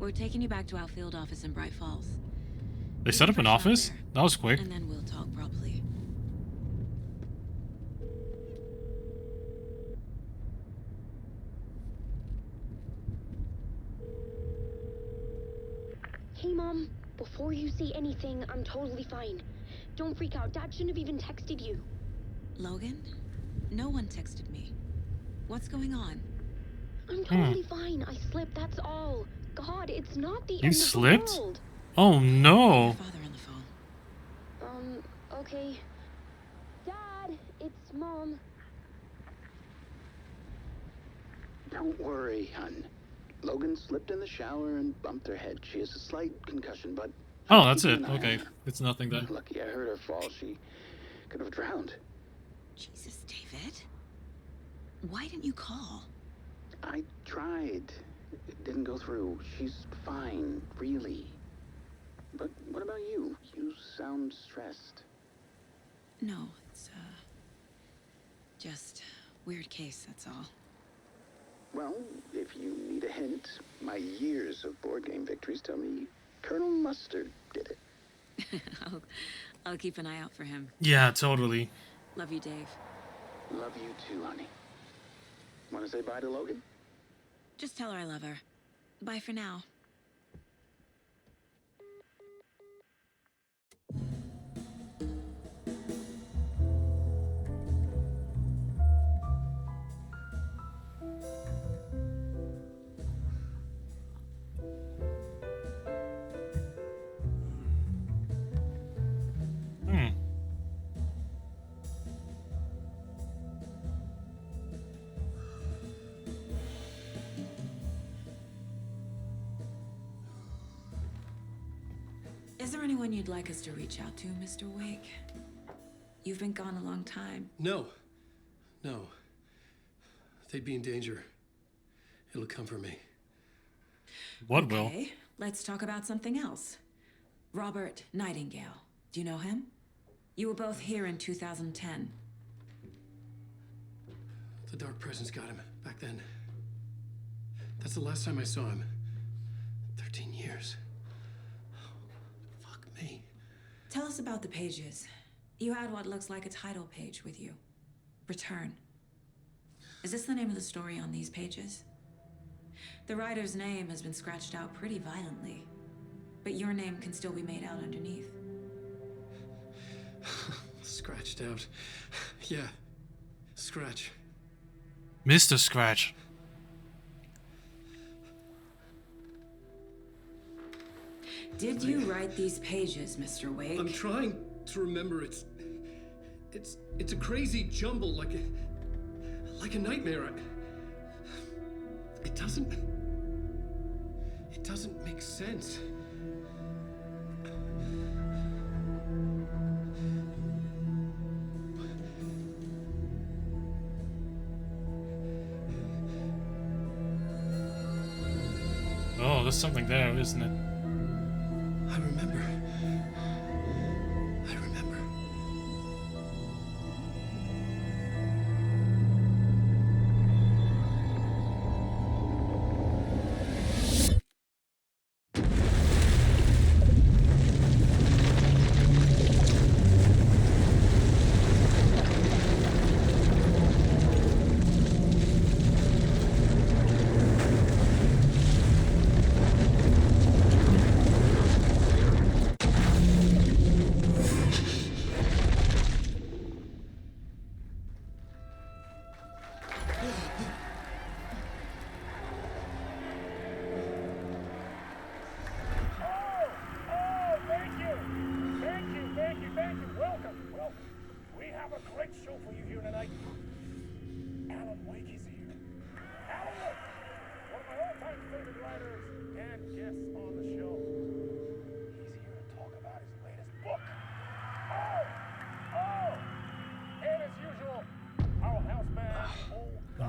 we're taking you back to our field office in Bright Falls. They set up an office? That was quick. And then we'll talk properly. Hey, Mom. Before you say anything, I'm totally fine. Don't freak out. Dad shouldn't have even texted you. Logan? No one texted me. What's going on? I'm totally fine. I slipped, that's all. God, it's not the You end slipped? of the world. Oh no. Father on the phone. Okay. Dad, it's Mom. Don't worry, hon. Logan slipped in the shower and bumped her head. She has a slight concussion, but... Oh, that's it. Okay. It's nothing then. Lucky I heard her fall. She could have drowned. Jesus, David. Why didn't you call? I tried. It didn't go through. She's fine, really. But what about you? You sound stressed. No, it's, just weird case, that's all. Well, if you need a hint, my years of board game victories tell me Colonel Mustard did it. I'll keep an eye out for him. Yeah, totally. Love you, Dave. Love you too, honey. Want to say bye to Logan? Just tell her I love her. Bye for now. Is there anyone you'd like us to reach out to, Mr. Wake? You've been gone a long time. No. No. They'd be in danger. It'll come for me. What will? Okay, let's talk about something else. Robert Nightingale. Do you know him? You were both here in 2010. The Dark Presence got him back then. That's the last time I saw him. 13 years. Fuck me. Tell us about the pages. You had what looks like a title page with you. Return. Is this the name of the story on these pages? The writer's name has been scratched out pretty violently, but your name can still be made out underneath. Scratched out. Yeah. Scratch. Mr. Scratch. Did you write these pages, Mr. Wake? I'm trying to remember. It's a crazy jumble, like a nightmare. It doesn't make sense. Oh, there's something there, isn't it? I remember.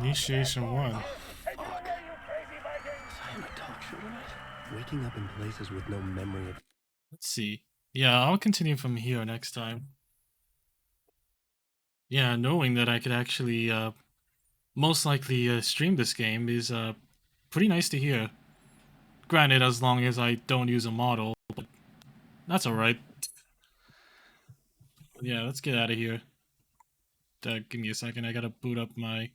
Initiation 1. Waking up in places with no memory of. Let's see. Yeah, I'll continue from here next time. Yeah, knowing that I could actually, most likely stream this game is pretty nice to hear. Granted, as long as I don't use a model, but that's alright. Yeah, let's get out of here. Give me a second, I gotta boot up my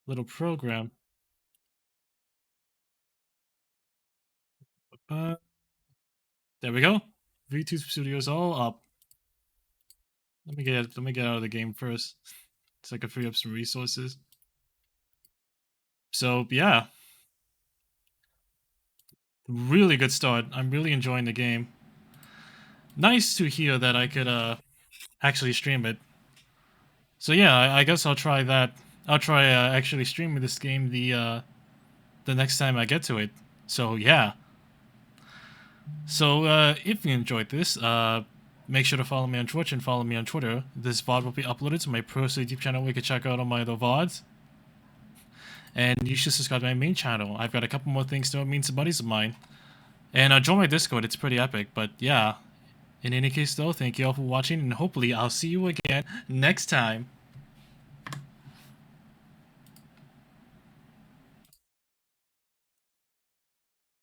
little program. There we go. V2 Studios all up. Let me get out of the game first, so I can free up some resources. So yeah, really good start. I'm really enjoying the game. Nice to hear that I could actually stream it. So yeah, I guess I'll try that. I'll try actually streaming this game the next time I get to it. So yeah. So if you enjoyed this, make sure to follow me on Twitch and follow me on Twitter. This VOD will be uploaded to my personal YouTube channel where you can check out all my other VODs. And you should subscribe to my main channel. I've got a couple more things to mean to buddies of mine. And join my Discord, it's pretty epic. But yeah, in any case though, thank you all for watching and hopefully I'll see you again next time.